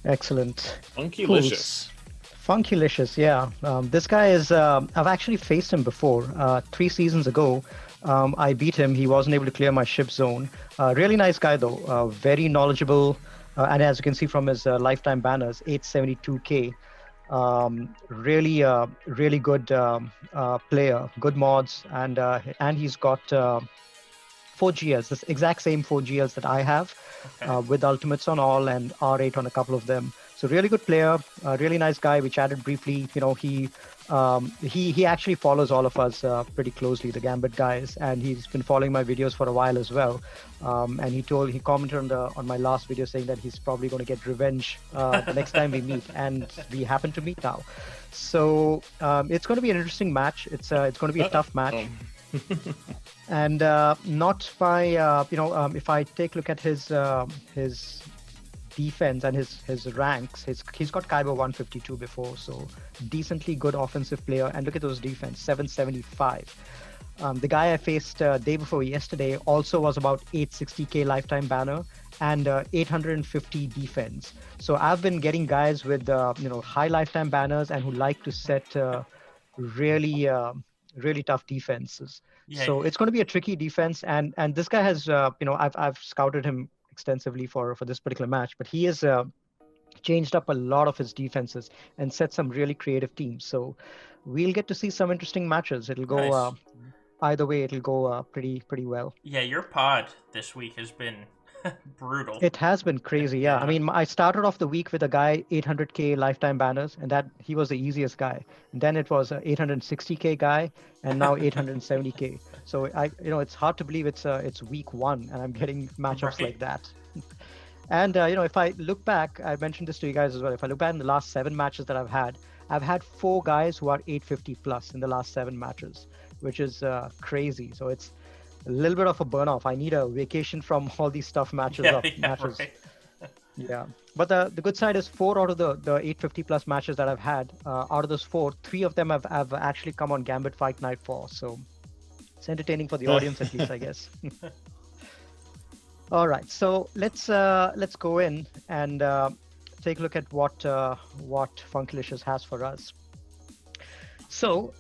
Excellent. Cool. Phunkylicious. Phunkylicious, yeah. This guy is, I've actually faced him before. 3 seasons ago, I beat him. He wasn't able to clear my ship zone. Really nice guy, though. Very knowledgeable. And as you can see from his lifetime banners, 872K. Really good player, good mods, and he's got 4GLs, this exact same 4GLs that I have, Okay. with ultimates on all and R8 on a couple of them. So really good player, really nice guy. We chatted briefly. He actually follows all of us pretty closely, the Gambit guys, and he's been following my videos for a while as well. And he commented on my last video saying that he's probably going to get revenge the next time we meet, and we happen to meet now. So it's going to be an interesting match. It's going to be a tough match. And not by if I take a look at his defense and his ranks, he's got Kaiba 152 before, so decently good offensive player. And look at those defense, 775. The guy I faced day before yesterday also was about 860k lifetime banner and 850 defense. So I've been getting guys with high lifetime banners and who like to set really really tough defenses. Yeah. So it's going to be a tricky defense, and this guy has I've scouted him extensively for this particular match, but he has changed up a lot of his defenses and set some really creative teams. So we'll get to see some interesting matches. It'll go Nice. either way. It'll go pretty well. Yeah, your pod this week has been brutal. It has been crazy, yeah. I mean, I started off the week with a guy 800k lifetime banners, and that he was the easiest guy. And then it was a 860k guy, and now 870k. So it's hard to believe it's week one, and I'm getting matchups like that. And if I look back, I mentioned this to you guys as well. If I look back in the last 7 matches that I've had 4 guys who are 850 plus in the last 7 matches, which is crazy. So it's a little bit of a burn off. I need a vacation from all these tough matches. Right. Yeah, but the good side is 4 out of the 850 plus matches that I've had, out of those 4, 3 of them have actually come on Gambit Fight Night 4. So it's entertaining for the audience at least, I guess. All right, so let's go in and take a look at what Phunkylicious has for us. So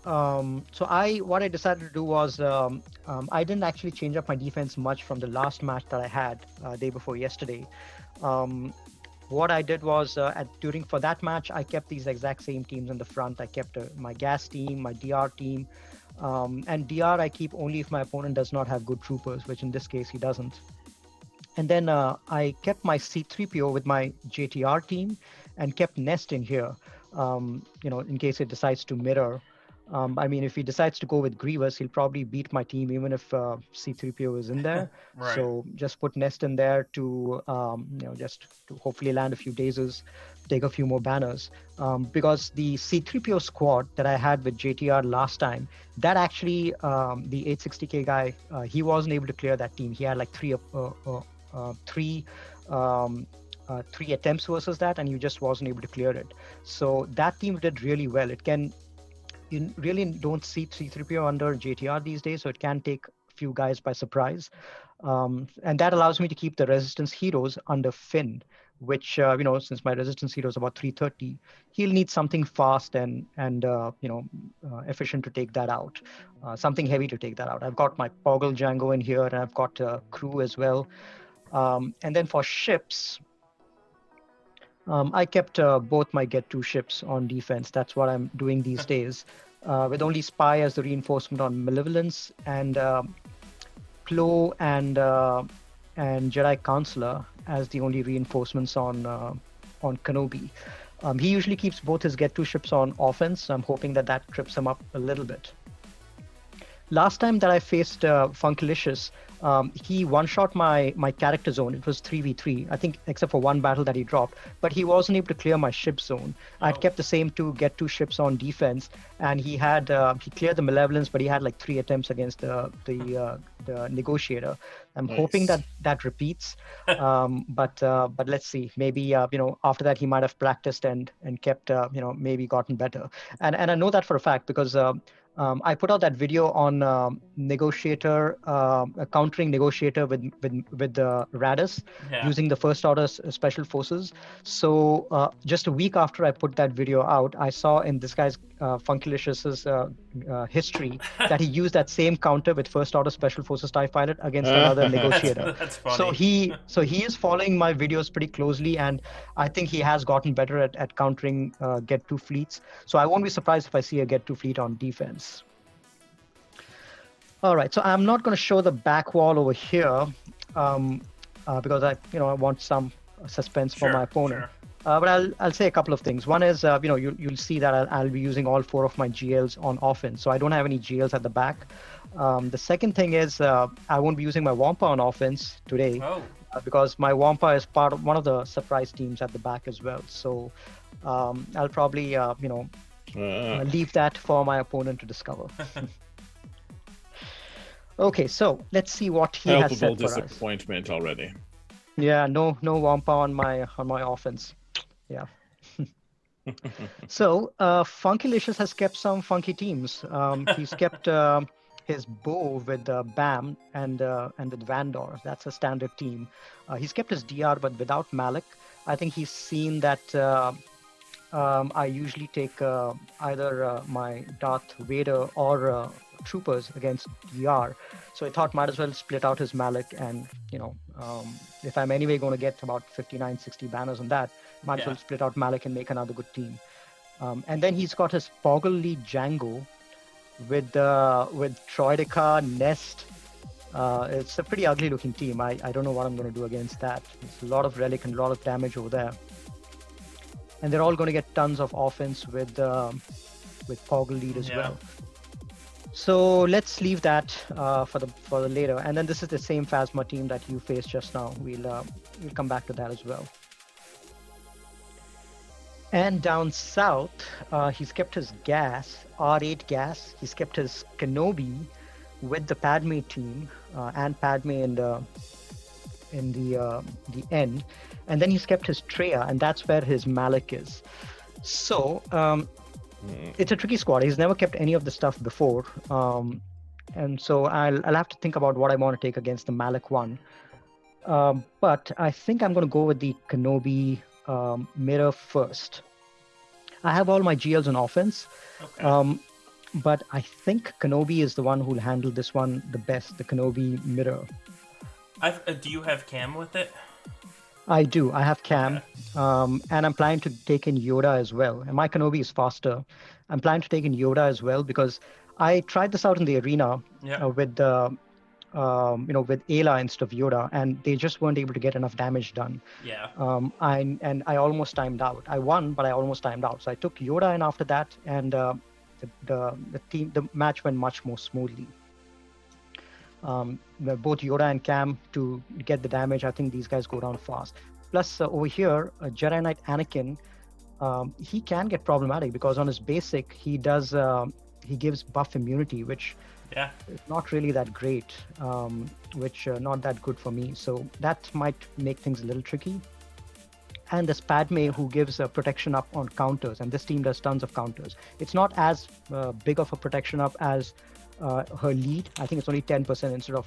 what I decided to do was I didn't actually change up my defense much from the last match that I had day before yesterday. What I did was for that match, I kept these exact same teams in the front. I kept my gas team, my DR team, and DR I keep only if my opponent does not have good troopers, which in this case he doesn't. And then I kept my C3PO with my JTR team and kept Nest in here, in case it decides to mirror. I mean, if he decides to go with Grievous, he'll probably beat my team even if C3PO is in there. Right. So just put Nest in there to, just to hopefully land a few dazes, take a few more banners. Because the C3PO squad that I had with JTR last time, that actually, the 860k guy, he wasn't able to clear that team. He had like three attempts versus that, and he just wasn't able to clear it. So that team did really well. You really don't see C3PO under JTR these days, so it can take a few guys by surprise. And that allows me to keep the resistance heroes under Finn, which, since my resistance hero is about 330, he'll need something fast and efficient to take that out, something heavy to take that out. I've got my Poggle Django in here, and I've got crew as well. And then for ships, I kept both my Get 2 ships on defense. That's what I'm doing these days, with only Spy as the reinforcement on Malevolence, and Plo and Jedi Counselor as the only reinforcements on Kenobi. He usually keeps both his Get 2 ships on offense, so I'm hoping that trips him up a little bit. Last time that I faced Phunkylicious, he one-shot my character zone. It was 3v3, I think, except for one battle that he dropped. But he wasn't able to clear my ship zone. I'd kept the same Get 2 ships on defense, and he cleared the Malevolence, but he had like 3 attempts against the Negotiator. I'm hoping that repeats, but let's see. Maybe after that he might have practiced and kept maybe gotten better. And I know that for a fact because I put out that video on negotiator, countering negotiator with Radis Yeah. using the first order special forces. So just a week after I put that video out, I saw in this guy's Phunkylicious history that he used that same counter with first order special forces TIE pilot against another negotiator. That's So funny. he is following my videos pretty closely, and I think he has gotten better at countering get to fleets. So I won't be surprised if I see a get to fleet on defense. All right, so I'm not going to show the back wall over here because I want some suspense for my opponent. Sure. But I'll say a couple of things. One is, you'll see that I'll be using all 4 of my GLs on offense, so I don't have any GLs at the back. The second thing is I won't be using my Wampa on offense today because my Wampa is part of one of the surprise teams at the back as well. So I'll probably leave that for my opponent to discover. Okay, so let's see what he has said for us. Disappointment already. Yeah, no Wampa on my offense. Yeah. So Phunkylicious has kept some funky teams. He's kept his bow with Bam and with Vandor. That's a standard team. He's kept his DR but without Malik. I think he's seen that I usually take either my Darth Vader or troopers against DR. So I thought might as well split out his Malik, and if I'm anyway going to get about 59, 60 banners on that, might as well split out Malik and make another good team. And then he's got his Poggle Django with Troidica, Nest. It's a pretty ugly looking team. I don't know what I'm going to do against that. There's a lot of relic and a lot of damage over there. And they're all going to get tons of offense with Poggle Lead as well. So let's leave that for the later. And then this is the same Phasma team that you faced just now. We'll come back to that as well. And down south, he's kept his gas, R8 gas. He's kept his Kenobi with the Padme team and Padme in the end. And then he's kept his Treya, and that's where his Malik is. So it's a tricky squad. He's never kept any of the stuff before. And so I'll have to think about what I want to take against the Malik one. But I think I'm going to go with the Kenobi mirror first. I have all my GLs on offense. Okay. But I think Kenobi is the one who'll handle this one the best, the Kenobi mirror. Do you have Cam with it? I do. I have Cam, and I'm planning to take in Yoda as well. And my Kenobi is faster. I'm planning to take in Yoda as well because I tried this out in the arena with Ayla instead of Yoda, and they just weren't able to get enough damage done. Yeah. I almost timed out. I won, but I almost timed out. So I took Yoda in after that, and the match went much more smoothly. Both Yoda and Cam to get the damage. I think these guys go down fast. Plus over here, Jedi Knight Anakin, he can get problematic because on his basic he gives buff immunity, which is not really that great, which not that good for me. So that might make things a little tricky. And there's Padme, who gives protection up on counters, and this team does tons of counters. It's not as big of a protection up as her lead. I think it's only 10% instead of,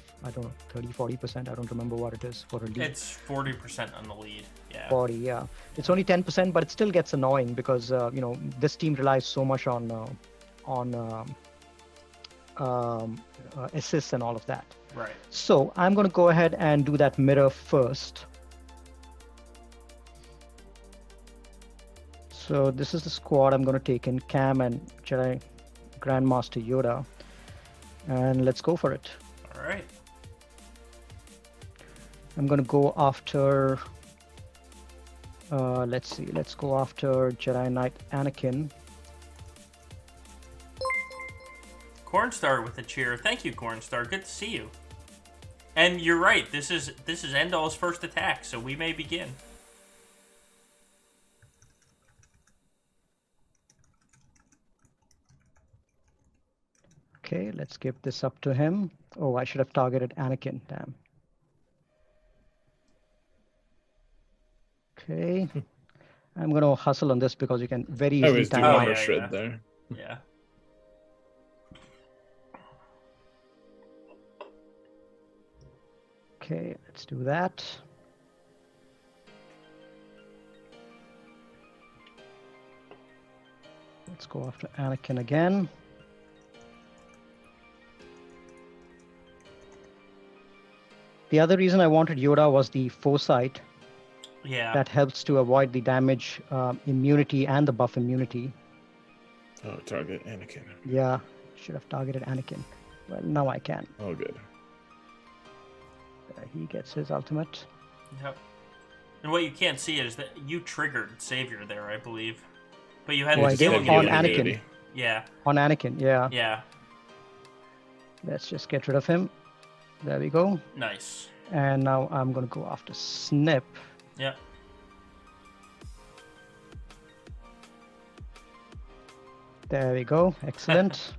30, 40%. I don't remember what it is for her lead. It's 40% on the lead. Yeah. 40, yeah. It's only 10%, but it still gets annoying because, this team relies so much on assists and all of that. Right. So I'm going to go ahead and do that mirror first. So this is the squad I'm going to take in: Cam and Jedi Grandmaster Yoda. And let's go for it. All right. I'm going to go after, let's see, let's go after Jedi Knight Anakin. Cornstar with a cheer. Thank you, Cornstar. Good to see you. And you're right. This is Endall's first attack, so we may begin. Okay, let's give this up to him. Oh, I should have targeted Anakin. Damn. Okay. I'm going to hustle on this because you can very easily time out. Shred there. Yeah. Okay, let's do that. Let's go after Anakin again. The other reason I wanted Yoda was the foresight. Yeah. That helps to avoid the damage immunity and the buff immunity. Oh, target Anakin. Yeah, should have targeted Anakin. Well, now I can. Oh, good. He gets his ultimate. Yep. And what you can't see is that you triggered Savior there, I believe. But you had I did healing on immunity. Anakin. Yeah. On Anakin, yeah. Yeah. Let's just get rid of him. There we go. Nice. And now I'm going to go after Snip. Yep. There we go. Excellent.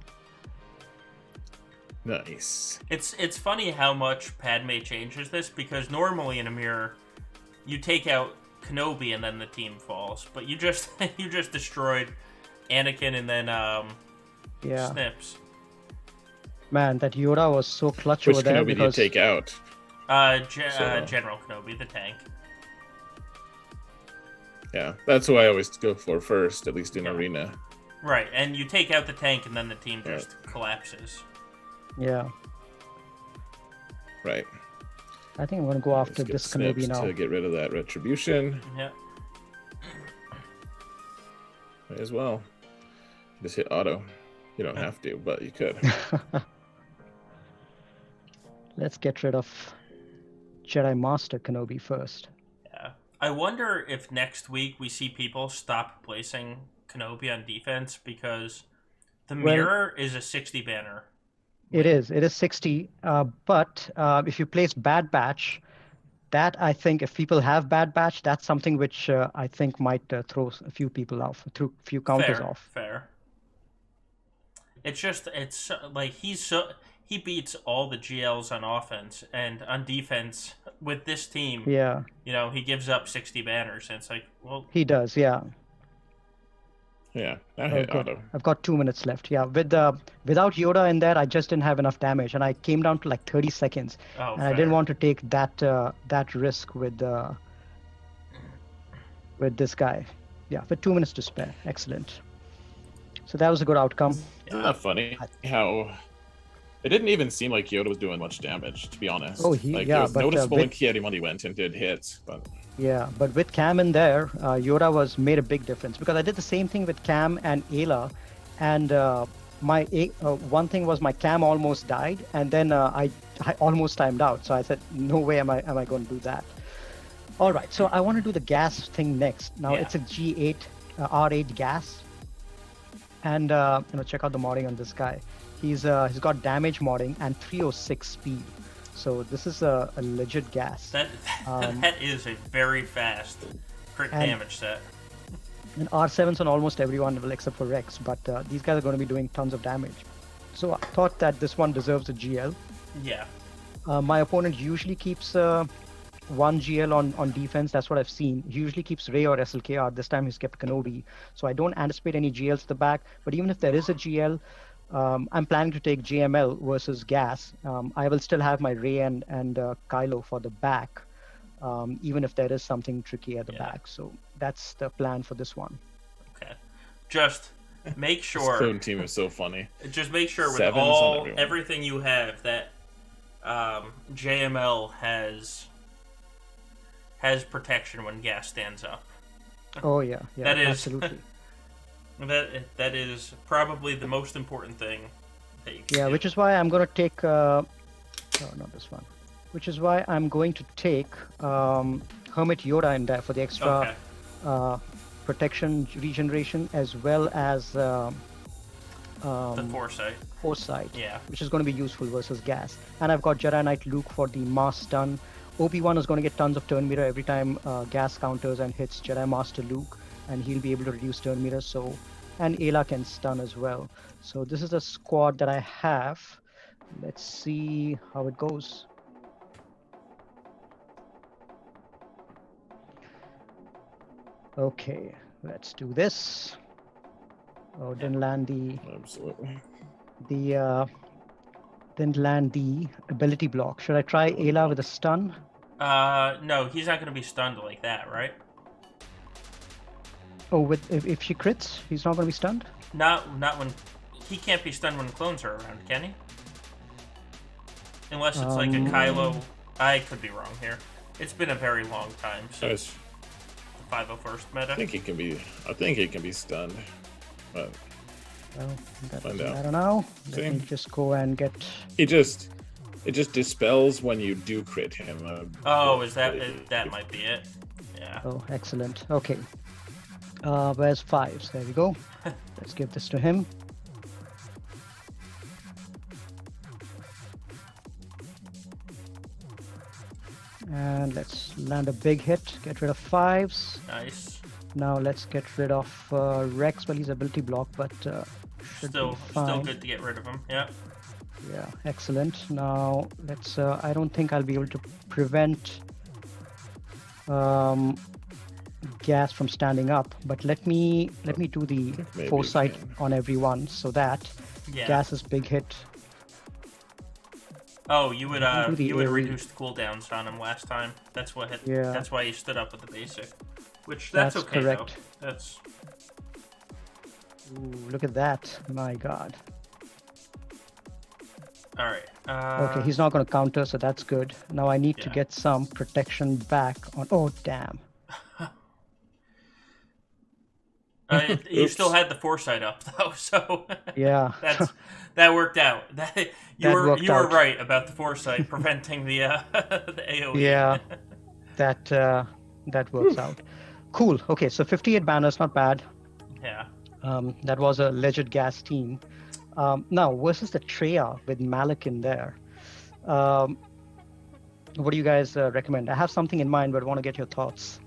Nice. It's funny how much Padme changes this, because normally in a mirror, you take out Kenobi and then the team falls, but you just you just destroyed Anakin and then Yeah. Snips. Man, that Yoda was so clutch Which over there Kenobi because did you take out? General Kenobi, the tank. Yeah, that's who I always go for first, at least in arena. Right, and you take out the tank and then the team just collapses. Yeah. Right. I think I'm going to go after Let's get this Kenobi Snips now. to get rid of that retribution. Yeah. May as well. Just hit auto. You don't have to, but you could. Let's get rid of Jedi Master Kenobi first. Yeah. I wonder if next week we see people stop placing Kenobi on defense, because the mirror is a 60 banner. It is 60. But if you place Bad Batch, that I think if people have Bad Batch, that's something which I think might throw a few people off, through a few counters off. Fair. It's like he beats all the GLs on offense, and on defense with this team, Yeah. you know, he gives up 60 banners, and it's like, well, He does, yeah. Yeah, I hit good. auto. I've got 2 minutes left. Yeah, without Yoda in there, I just didn't have enough damage, and I came down to like 30 seconds. And I didn't want to take that risk with this guy. Yeah, with 2 minutes to spare. Excellent. So that was a good outcome. Isn't that funny how it didn't even seem like Yoda was doing much damage, to be honest. Oh, it was noticeable when he went and did hits, but yeah, but with Cam in there, Yoda made a big difference, because I did the same thing with Cam and Ayla, and one thing was my Cam almost died, and then I almost timed out. So I said, no way am I going to do that. All right, so I want to do the gas thing next. Now it's a G8 R8 gas, and check out the modding on this guy. He's got damage modding and 306 speed. So this is a legit gas. That is a very fast crit damage set. And R7's on almost everyone except for Rex, but these guys are going to be doing tons of damage. So I thought that this one deserves a GL. Yeah. My opponent usually keeps one GL on defense. That's what I've seen. He usually keeps Rey or SLKR. This time he's kept Kenobi. So I don't anticipate any GLs at the back. But even if there is a GL, I'm planning to take JML versus Gas. I will still have my Rey and Kylo for the back, even if there is something tricky at the back. So that's the plan for this one. Okay. Just make sure. This clone team is so funny. Just make sure with everything you have that JML has protection when Gas stands up. Oh yeah, that is absolutely. That is probably the most important thing that you can do. Which is why I'm going to take no, not this one. Which is why I'm going to take Hermit Yoda in there for the extra protection regeneration, as well as the foresight. Yeah. Which is going to be useful versus Gas. And I've got Jedi Knight Luke for the mass stun. Obi-Wan is going to get tons of turn meter every time Gas counters and hits Jedi Master Luke, and he'll be able to reduce turn meter. So, and Ayla can stun as well. So this is the squad that I have. Let's see how it goes. Okay, let's do this. Oh, didn't land absolutely the then land the ability block. Should I try Ayla with a stun? No, he's not going to be stunned like that, right? Oh, if she crits, he's not going to be stunned? Not when... He can't be stunned when clones are around, can he? Unless it's like a Kylo... I could be wrong here. It's been a very long time since the 501st meta. I think he can be stunned. But Well, find out. I don't know. See? Let me just go and get... it just dispels when you do crit him. Is that might be it? Yeah. Oh, excellent. Okay. Where's 5s? There we go. Let's give this to him. And let's land a big hit. Get rid of 5s. Nice. Now let's get rid of Rex. Well, he's ability block, but should be fine. Still good to get rid of him. Yeah. Yeah, excellent. Now let's. I don't think I'll be able to prevent gas from standing up, but let me do the Maybe foresight on everyone so that Yeah. gas's big hit. Oh, you would do the AoE. reduce the cooldowns on him last time. That's what hit. Yeah. That's why he stood up with the basic. Which that's okay correct. though. That's Ooh, look at that! My God. all right. Okay, he's not going to counter, so that's good. Now I need to Yeah. get some protection back on. Oh, damn. You Oops. still had the foresight up though, so Yeah. that worked out. You were worked out. right about the foresight preventing the the AoE. Yeah. That works out. Cool. Okay, so 58 banners, not bad. Yeah. That was a legit gas team. Now versus the Treya with Malik in there. What do you guys recommend? I have something in mind, but I want to get your thoughts.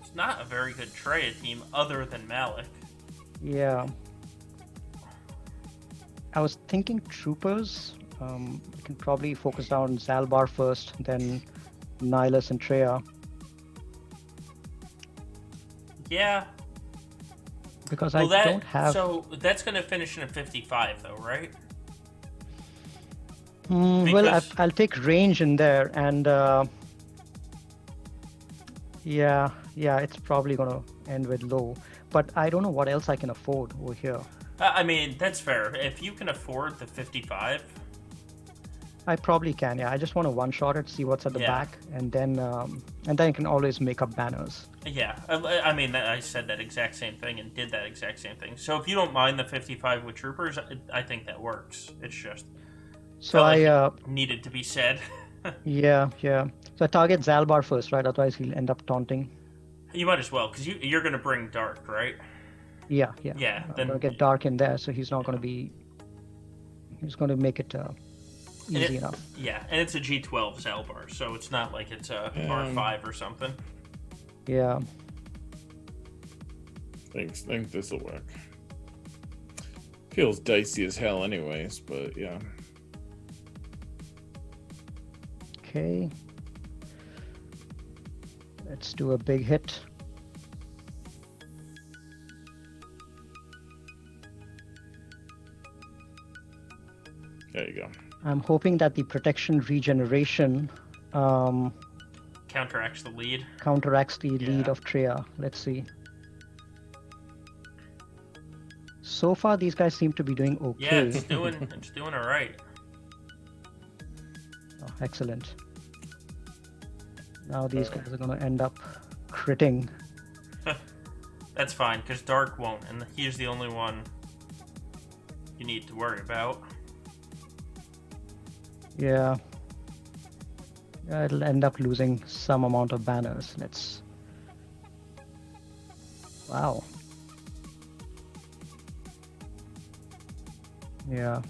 It's not a very good Treya team other than Malik. Yeah. I was thinking troopers. We can probably focus down Zalbar first, then Nihilus and Treya. Yeah. Because Well, I don't have. So that's going to finish in a 55 though, right? Well, because- I'll take range in there, and yeah, it's probably gonna end with low. But I don't know what else I can afford over here. I mean, that's fair. If you can afford the 55, I probably can. Yeah, I just want to one-shot it, see what's at the Yeah. back, and then I can always make up banners. yeah. I mean, I said that exact same thing and did that exact same thing. So if you don't mind the 55 with troopers, I think that works. It's just So felt like I it needed to be said. yeah. So I target Zalbar first, right? Otherwise he'll end up taunting. You might as well, because you're going to bring Dark, right? Yeah. Yeah, I'm then- gonna get Dark in there, so he's not gonna be. He's gonna make it easy enough. Yeah, and it's a G12 Zalbar, so it's not like it's a R5 or something. Yeah. Think this will work. Feels dicey as hell, anyways. But yeah. Okay. Let's do a big hit. There you go. I'm hoping that the protection regeneration Counteracts the lead. counteracts the lead Yeah. of Treya. Let's see. So far, these guys seem to be doing okay. Yeah, it's doing all right. Oh, excellent. Now these guys are going to end up critting. That's fine, because Dark won't, and he's the only one you need to worry about. Yeah. It'll end up losing some amount of banners. Let's. Wow. Yeah.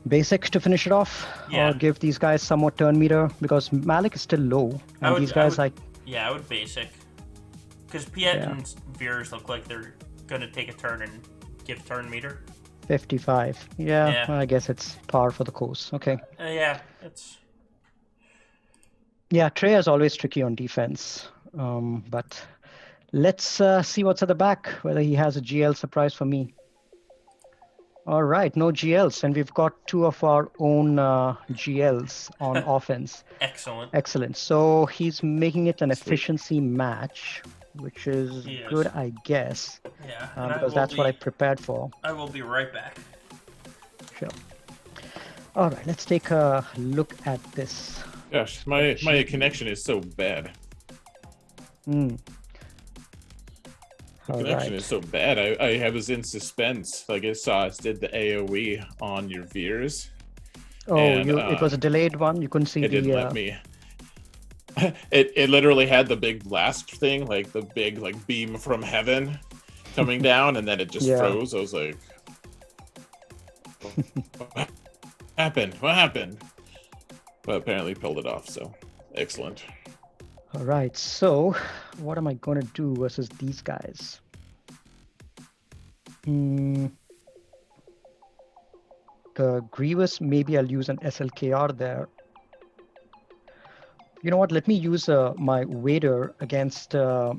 Basic to finish it off, Yeah. or give these guys some more turn meter, because Malik is still low, and these guys Yeah, I would basic. Because Piet Yeah. and Veers look like they're going to take a turn and give turn meter. 55. Yeah, Yeah. I guess it's par for the course. Okay. Yeah, it's... Yeah, Trey is always tricky on defense, but let's see what's at the back, whether he has a GL surprise for me. All right, no GLs, and we've got two of our own GLs on offense. Excellent. Excellent. So he's making it an Sweet. efficiency match, which is He is. good, I guess, Yeah, and because that's what I prepared for. I will be right back. Sure. All right, let's take a look at this. Gosh, my connection is so bad. Hmm. The connection is so bad. I was in suspense. Like I saw us did the AOE on your Veers. Oh, and, it was a delayed one. You couldn't see it didn't let me. It literally had the big blast thing, like the big like beam from heaven coming down, and then it just froze. I was like, what happened? What happened? But apparently pulled it off, so excellent. All right, so what am I going to do versus these guys? The Grievous, maybe I'll use an SLKR there. You know what? Let me use my Vader against the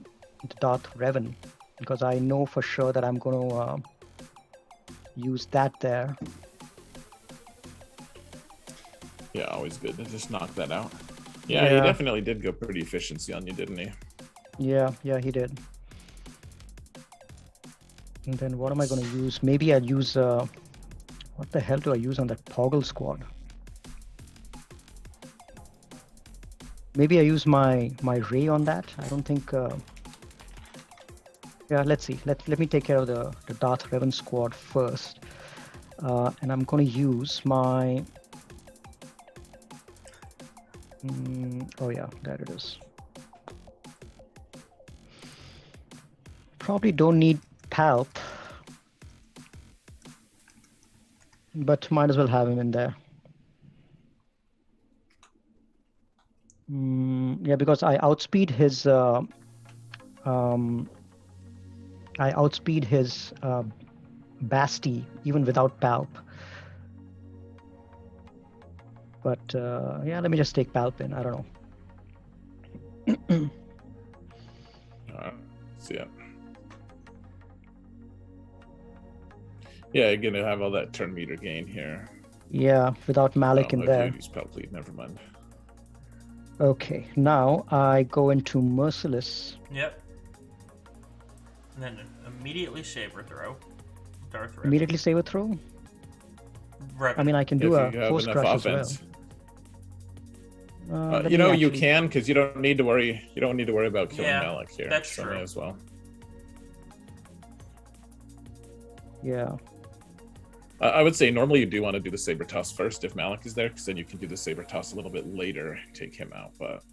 Darth Revan, because I know for sure that I'm going to use that there. Yeah, always good to just knock that out. Yeah, he definitely did go pretty efficiency on you, didn't he? Yeah, he did. And then what am I going to use? Maybe I'll use... what the hell do I use on that Poggle squad? Maybe I use my Ray on that. I don't think... Yeah, let's see. Let me take care of the Darth Revan squad first. And I'm going to use my... oh yeah, there it is. Probably don't need Palp, but might as well have him in there. Yeah, because I outspeed his Basti even without Palp. But yeah, let me just take Palp in. I don't know. See ya. Yeah, you're gonna have all that turn meter gain here. Yeah, without Malik in there. Never mind. Okay, now I go into Merciless. Yep. And then immediately Saber Throw. Darth Revan. Immediately Saber Throw? Revan. I mean, I can do a Force Crush as well. You know, you can, because you don't need to worry. You don't need to worry about killing Malik here. That's true as well. Yeah. I would say normally you do want to do the Saber Toss first if Malik is there, because then you can do the Saber Toss a little bit later, take him out. But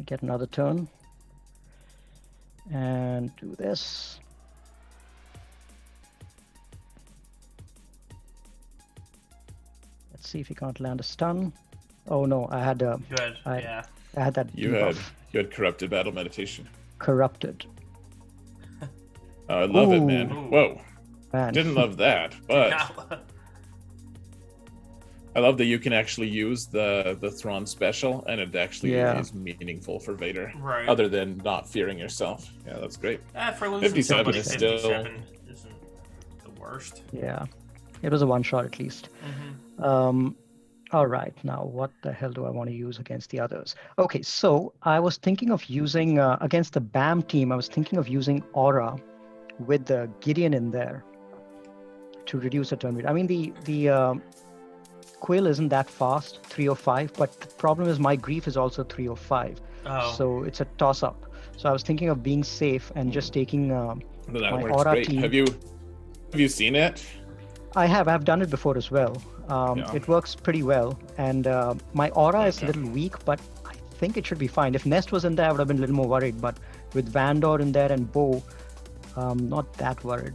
get another turn and do this. Let's see if he can't land a stun. Oh no, I had a. Good. I had that. You had corrupted battle meditation. Corrupted. I love it, man. Ooh. Whoa. Man. Didn't love that, but I love that you can actually use the Thrawn special, and it actually is meaningful for Vader. Right. Other than not fearing yourself. Yeah, that's great. For losing 57 is still 57 isn't the worst. Yeah. It was a one shot at least. All right, now what the hell do I want to use against the others? Okay, so I was thinking of using, against the BAM team, I was thinking of using Aura with the Gideon in there to reduce the turn rate. I mean, the Quill isn't that fast, 305, but the problem is my Grief is also 305. Oh. So it's a toss-up. So I was thinking of being safe and just taking that my works Aura great. team. Have you seen it? I've done it before as well. It works pretty well, and my Aura is a little weak, but I think it should be fine. If Nest was in there, I would have been a little more worried, but with Vandor in there and Bo, not that worried.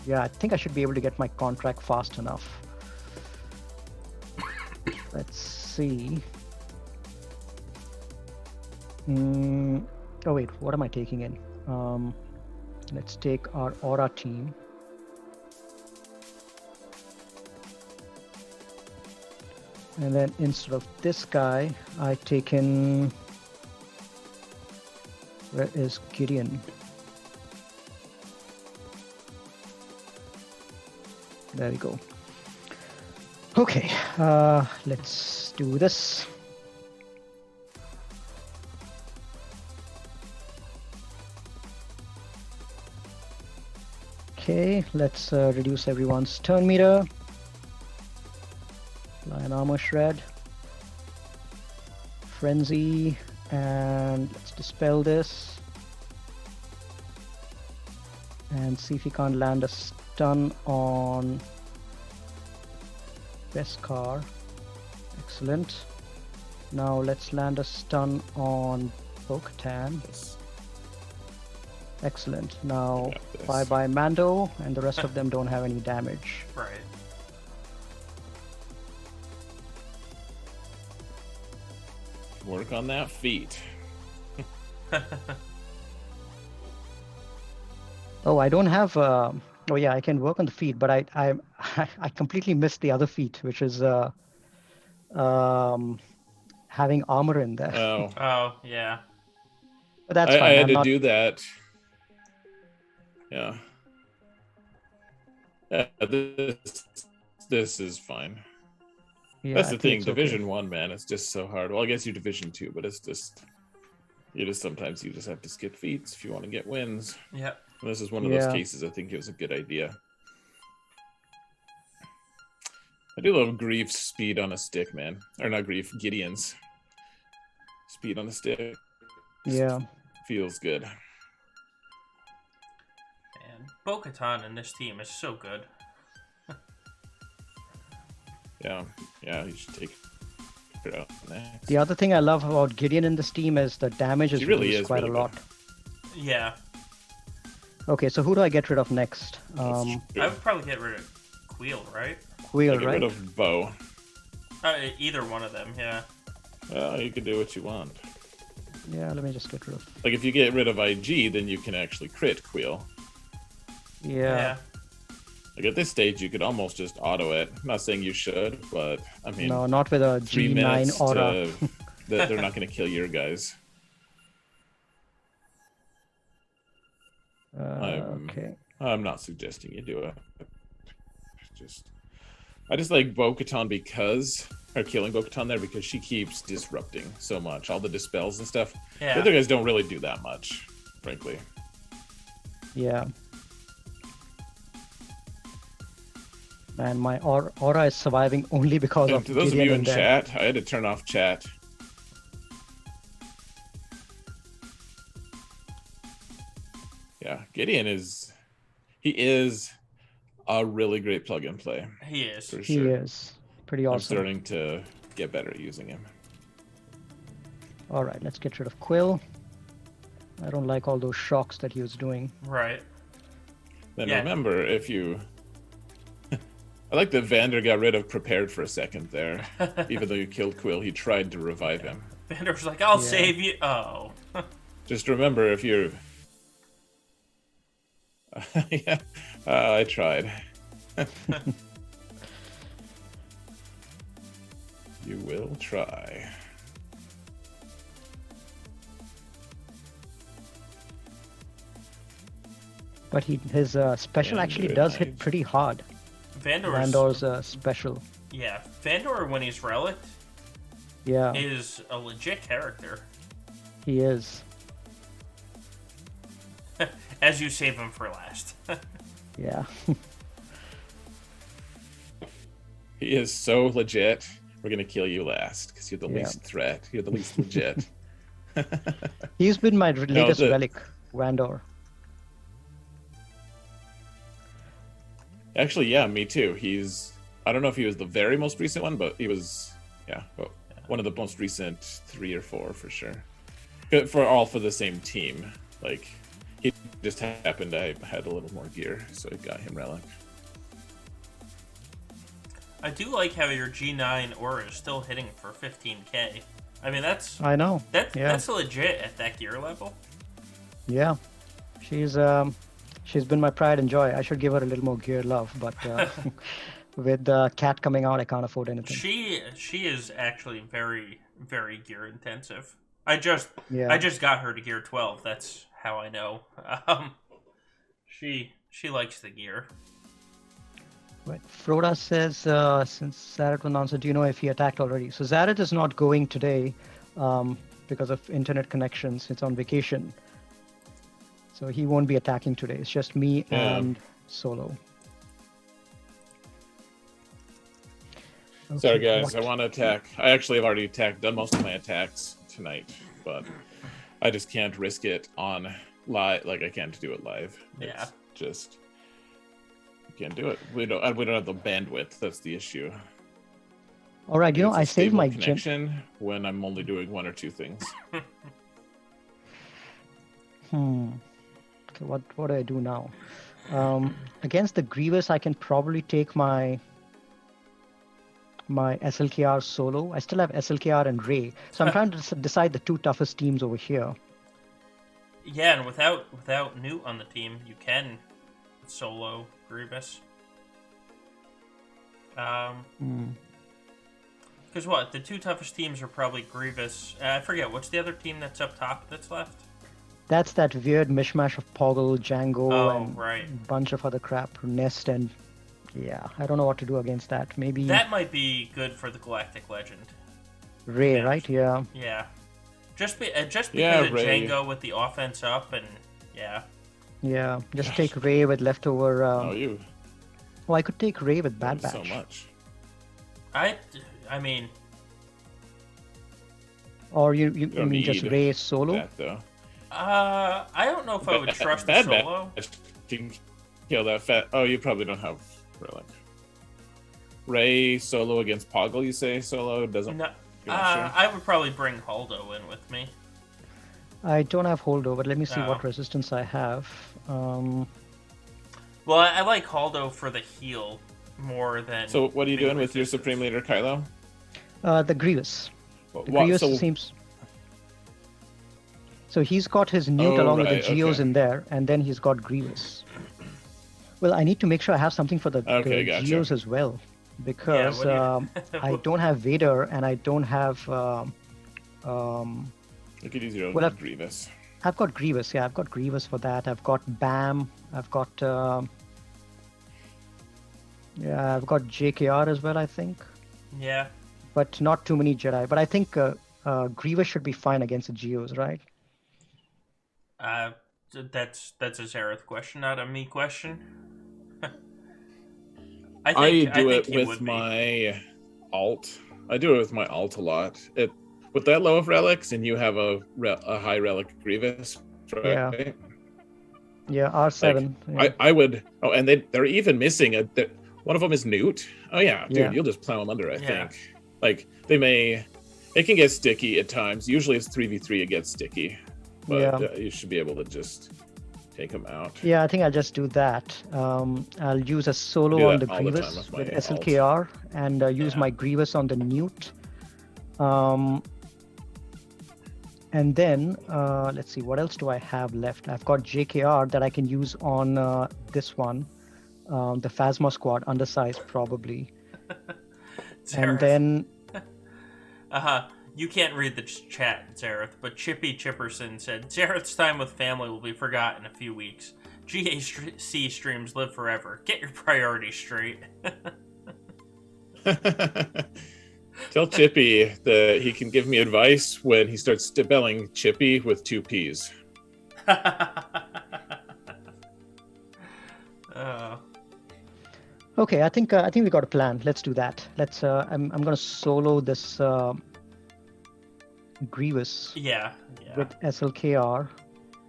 Yeah, I think I should be able to get my contract fast enough. Let's see. Oh wait, what am I taking in? Let's take our Aura team. And then instead of this guy, I take in... Where is Gideon? There we go. Okay, let's do this. Okay, let's reduce everyone's turn meter. Lion Armor Shred. Frenzy. And let's dispel this. And see if he can't land a stun on Beskar. Excellent. Now let's land a stun on Bo-Katan. Yes. Excellent. Now bye-bye Mando, and the rest of them don't have any damage. Right. Work on that feat. Oh, I don't have. Oh yeah, I can work on the feat, but I I completely missed the other feat, which is having armor in there. Oh, Oh, yeah. But that's I fine. had I'm to not. do that. Yeah. Yeah, this is fine. Yeah, That's I the think thing. it's okay. Division 1, man, it's just so hard. Well, I guess you're Division 2, but it's just sometimes you just have to skip feats if you want to get wins. Yep. And this is one of those cases I think it was a good idea. I do love Grief's speed on a stick, man. Or not Grief, Gideon's speed on a stick. Yeah. Feels good. And Bo-Katan in this team is so good. Yeah, you should take it out next. The other thing I love about Gideon in this team is the damage is really reduced is quite really a lot. good. Yeah. Okay, so who do I get rid of next? I would probably get rid of Queel, right? Queel, Get right? rid of Bo. Either one of them, yeah. Well, you can do what you want. Yeah, let me just get rid of. Like, if you get rid of IG, then you can actually crit Queel. Yeah. Like, at this stage, you could almost just auto it. I'm not saying you should, but, I mean... No, not with a 3 G9 minutes aura. they're not going to kill your guys. Okay. I'm not suggesting you do it. I just like Bo-Katan killing Bo-Katan there because she keeps disrupting so much. All the dispels and stuff. Yeah. The other guys don't really do that much, frankly. Yeah. Man, my aura is surviving only because And of to those Gideon of you in and them. chat, I had to turn off chat. Yeah, Gideon is a really great plug and play. He is. For He sure. is pretty awesome. I'm starting to get better at using him. All right, let's get rid of Quill. I don't like all those shocks that he was doing. Right. Then Yeah. remember, if you... I like that Vander got rid of prepared for a second there. Even though you killed Quill, he tried to revive him. Vander's like, I'll Yeah. save you. Oh. Just remember, if you're... yeah, I tried. You will try. But his special actually Vander does hit knife. pretty hard. Vandor's special. Yeah, Vandor, when he's relicked, Yeah, is a legit character. he is. As you save him for last. Yeah. He is so legit. We're gonna kill you last because you're the Yeah. least threat. You're the least legit. He's been my latest relic, Vandor. Actually, yeah, me too. I don't know if he was the very most recent one, but he was, one of the most recent 3 or 4 for sure. For the same team. Like, he just happened to had a little more gear, so I got him relic. I do like how your G9 aura is still hitting for 15k. I mean, that's I know. that's legit at that gear level. Yeah. She's been my pride and joy. I should give her a little more gear love, but with the cat coming out, I can't afford anything. She is actually very, very gear intensive. I just got her to gear 12. That's how I know. She likes the gear. Right. Froda says, since Zaret was announced, do you know if he attacked already? So Zaret is not going today because of internet connections. It's on vacation. So he won't be attacking today. It's just me and Solo. Sorry, Okay, guys. I want to attack. I actually have already done most of my attacks tonight, but I just can't risk it on live. Like I can't do it live. Yeah. It's just can't do it. We don't have the bandwidth. That's the issue. All right, It's a I saved stable my connection when I'm only doing one or two things. Okay, what do I do now? Against the Grievous, I can probably take my SLKR solo. I still have SLKR and Ray, so I'm trying to decide the two toughest teams over here. Yeah, and without Newt on the team, you can solo Grievous. Because what? The two toughest teams are probably Grievous. I forget, what's the other team that's up top that's left? That's that weird mishmash of Poggle, Django, and right. a bunch of other crap. Nest and... Yeah, I don't know what to do against that. Maybe... That might be good for the Galactic Legend. Ray, right? Yeah. Yeah. Just because of Ray. Django with the offense up and... Yeah. Yeah, just take Ray with leftover... you... Oh, I could take Ray with Bad Batch. So much. I mean... Or you mean just Ray solo? That, though. I don't know if I would trust the solo. Can kill that fat... Oh, you probably don't have Relic. Ray solo against Poggle, you say? Solo doesn't... No, sure? I would probably bring Holdo in with me. I don't have Holdo, but let me see what resistance I have. Well, I like Holdo for the heal more than... So what are you doing with your Supreme Leader, Kylo? The Grievous. Grievous seems... So he's got his Newt along with the Geos in there, and then he's got Grievous. Well, I need to make sure I have something for the Geos as well, because I don't have Vader and I don't have... You could use your own Grievous. I've got Grievous, yeah, I've got Grievous for that. I've got BAM, I've got... I've got JKR as well, I think. Yeah. But not too many Jedi. But I think Grievous should be fine against the Geos, right? That's a Zareth question, not a me question. I do it with my alt. I do it with my alt a lot. With that low of relics, and you have a high relic Grievous, right? Yeah, R7. Like, I would. Oh, and they're even missing one of them is Newt. Oh yeah, dude, you'll just plow them under. I think. Like it can get sticky at times. Usually it's 3v3 it gets sticky, but you should be able to just take them out. Yeah, I think I'll just do that. I'll use a solo on the Grievous with SLKR and use my Grievous on the Newt. And then, let's see, what else do I have left? I've got JKR that I can use on this one, the Phasma squad, undersized probably. And then... You can't read the chat, Zareth, but Chippy Chipperson said, Zareth's time with family will be forgotten in a few weeks. GAC streams live forever. Get your priorities straight. Tell Chippy that he can give me advice when he starts spelling Chippy with 2 P's. Okay, I think we got a plan. Let's do that. Let's. I'm gonna solo this Grievous. With SLKR,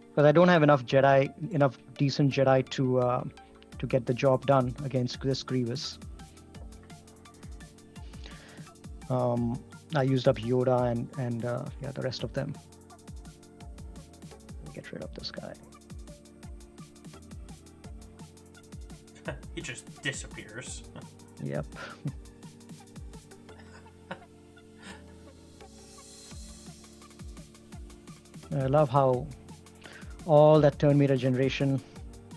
because I don't have enough decent Jedi to get the job done against this Grievous. I used up Yoda and the rest of them. Get rid of this guy. He just disappears. Yep. I love how all that turn meter generation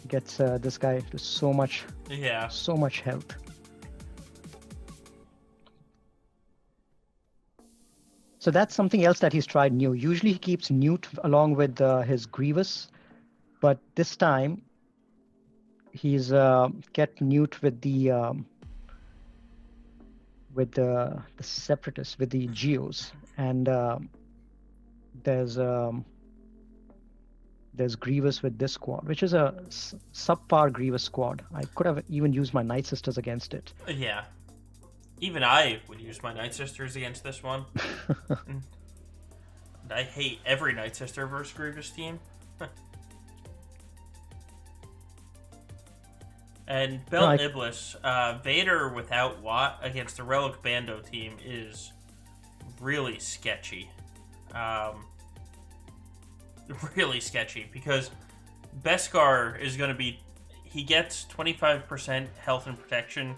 gets this guy to so much health. So that's something else that he's tried new. Usually he keeps Newt along with his Grievous, but this time he's kept Newt with the with the Separatists, with the Geos, and there's Grievous with this squad, which is a subpar Grievous squad. I could have even used my Night Sisters against it. Yeah. Even I would use my Night Sisters against this one. And I hate every Night Sister versus Grievous team. And Belt Iblis, Vader without Watt against the Relic Bando team is really sketchy. Really sketchy, because Beskar is going to be... He gets 25% health and protection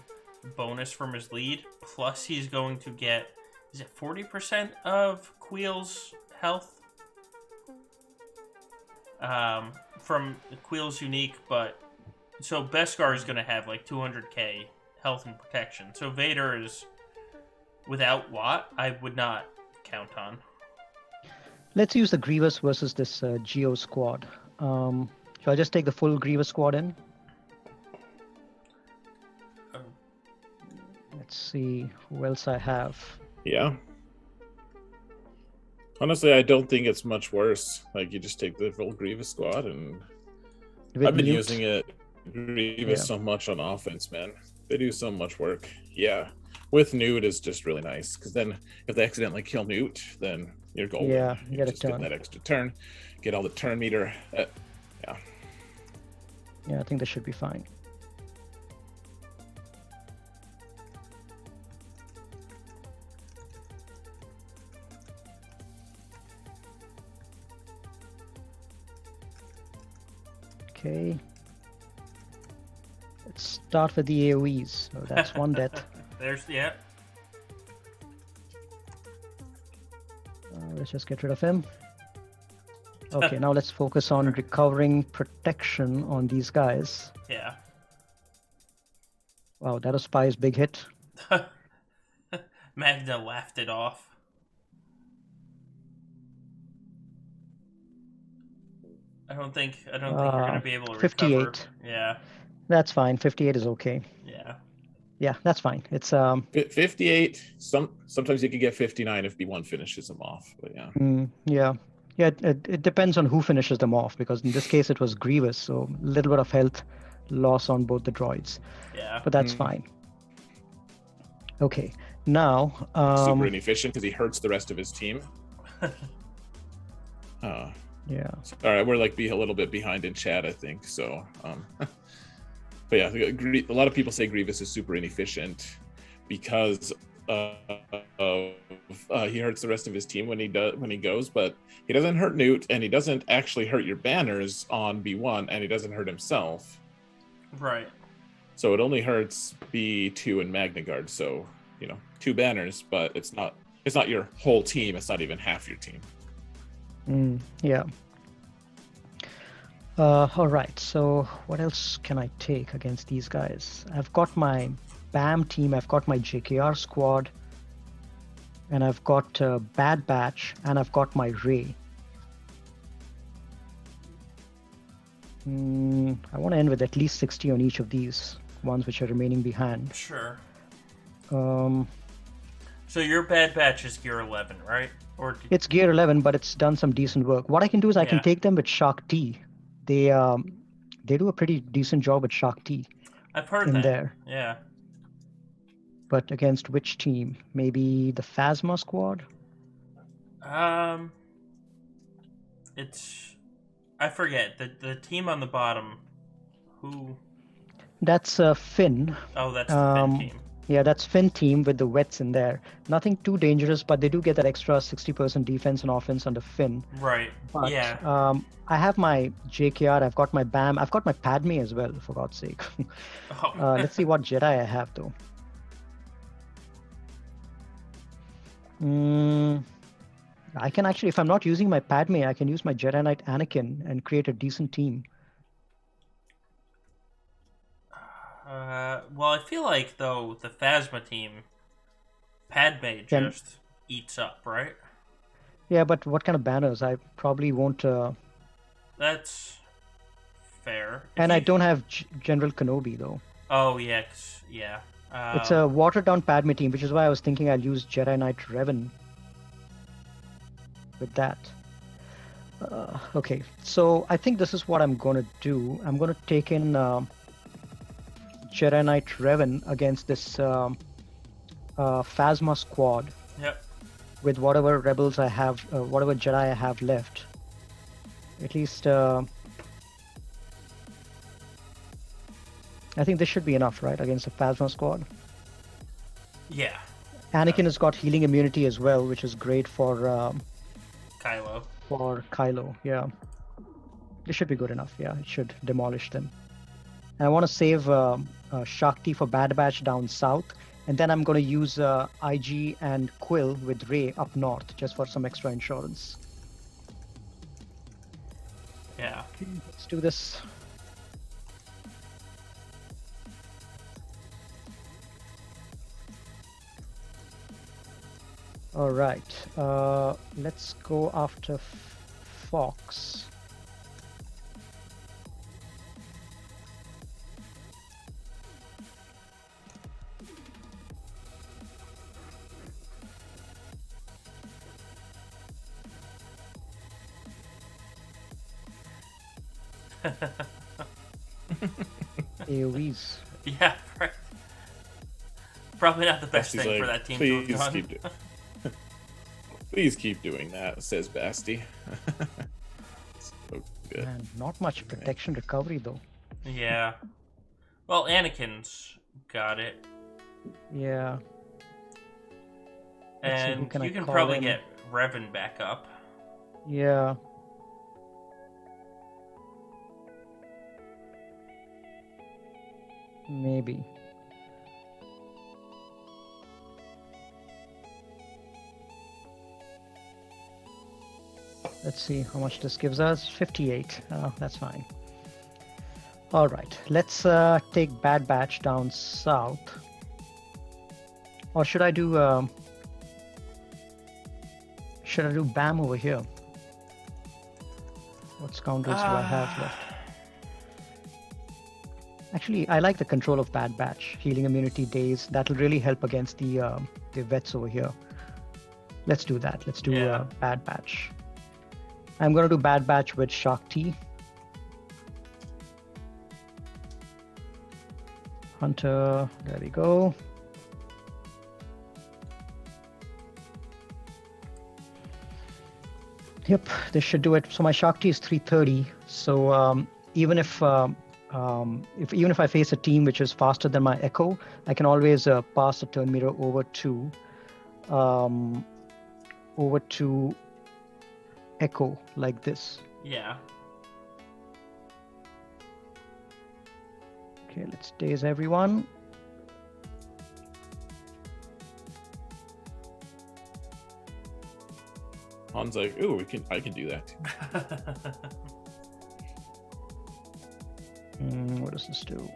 bonus from his lead, plus he's going to get... Is it 40% of Queel's health? From Queel's unique, but... So Beskar is going to have like 200k health and protection. So Vader is without Watt, I would not count on. Let's use the Grievous versus this Geo squad. Shall I just take the full Grievous squad in? Let's see who else I have. Yeah. Honestly, I don't think it's much worse. Like, you just take the full Grievous squad, and I've been using it Grievous so much on offense, man. They do so much work. Yeah. With Newt is just really nice, because then if they accidentally kill Newt, then you're golden. Yeah, you get a just turn. get that extra turn, get all the turn meter. Yeah. Yeah, I think this should be fine. Okay. Let's start with the AoEs. So that's one death. There's, yeah. Let's just get rid of him. Okay, now let's focus on recovering protection on these guys. Yeah. Wow, that was Spy's big hit. Magda laughed it off. I don't think you're gonna be able to 58. recover. Yeah. That's fine. 58 is okay. Yeah. Yeah, that's fine. It's 58. Sometimes you could get 59 if B1 finishes them off. But yeah. Yeah. It depends on who finishes them off, because in this case it was Grievous, so a little bit of health loss on both the droids. Yeah. But that's fine. Okay. Now super inefficient because he hurts the rest of his team. Yeah. All right, we're like a little bit behind in chat, I think. So, but yeah, a lot of people say Grievous is super inefficient because he hurts the rest of his team when he goes, but he doesn't hurt Newt, and he doesn't actually hurt your banners on B1, and he doesn't hurt himself. Right. So it only hurts B2 and Magna Guard. So 2 banners, but it's not your whole team. It's not even half your team. Yeah. All right. So what else can I take against these guys? I've got my BAM team. I've got my JKR squad, and I've got Bad Batch, and I've got my Ray. I want to end with at least 60 on each of these ones which are remaining behind. Sure. So your Bad Batch is gear 11, right? It's gear 11, but it's done some decent work. What I can do is I can take them with Shock T. They do a pretty decent job with Shock T. I've heard in that. There. Yeah. But against which team? Maybe the Phasma squad? I forget. The team on the bottom, who... That's Finn. Oh, that's the Finn team. Yeah, that's Finn team with the Wets in there. Nothing too dangerous, but they do get that extra 60% defense and offense under Finn. Right, but, yeah. I have my JKR, I've got my BAM, I've got my Padme as well, for God's sake. Let's see what Jedi I have, though. I can actually, if I'm not using my Padme, I can use my Jedi Knight Anakin and create a decent team. Well, I feel like, though, the Phasma team, Padme just eats up, right? Yeah, but what kind of banners? I probably won't... That's fair. And I don't have General Kenobi, though. Oh, yeah, yeah. It's a watered down Padme team, which is why I was thinking I'll use Jedi Knight Revan with that. Okay, so I think this is what I'm going to do. I'm going to take in Jedi Knight Revan against this Phasma squad. Yep. With whatever rebels I have, whatever Jedi I have left. At least, I think this should be enough, right, against the Phasma squad. Yeah. Anakin has got healing immunity as well, which is great for Kylo. For Kylo, yeah. This should be good enough, yeah. It should demolish them. And I want to save Shakti for Bad Batch down south. And then I'm going to use IG and Quill with Rey up north, just for some extra insurance. Yeah. Okay, let's do this. All right. Let's go after Fox. AoEs. Yeah, right. Probably not the best Basty's thing like, for that team to have done. Please keep doing that, says Basti. So good. Man, not much protection recovery though. Yeah. Well, Anakin's got it. Yeah. Let's see, who And can I you can call probably in? get Revan back up. Yeah. Maybe. Let's see how much this gives us. 58. Oh, that's fine. All right. Let's take Bad Batch down south. Or should I do BAM over here? What scoundrels do I have left? Actually, I like the control of Bad Batch. Healing immunity days. That'll really help against the vets over here. Let's do that. Let's do Bad Batch. I'm going to do Bad Batch with Shakti. Hunter. There we go. Yep, this should do it. So my Shakti is 330. So even if I face a team which is faster than my Echo, I can always pass the turn meter over to Echo like this. Yeah. Okay, let's daze everyone. Han's like, ooh, I can do that. What does this do?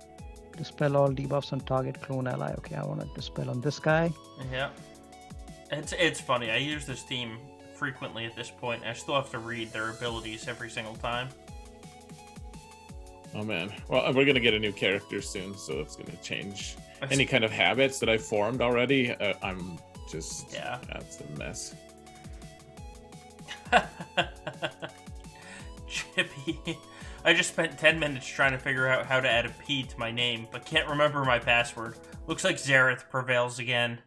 Dispel all debuffs on target clone ally. Okay, I want to dispel on this guy. Yeah. It's funny. I use this team frequently at this point. I still have to read their abilities every single time. Oh man. Well, we're gonna get a new character soon, so it's gonna change any kind of habits that I formed already. I'm just that's a mess. Chippy. I just spent 10 minutes trying to figure out how to add a P to my name, but can't remember my password. Looks like Zareth prevails again.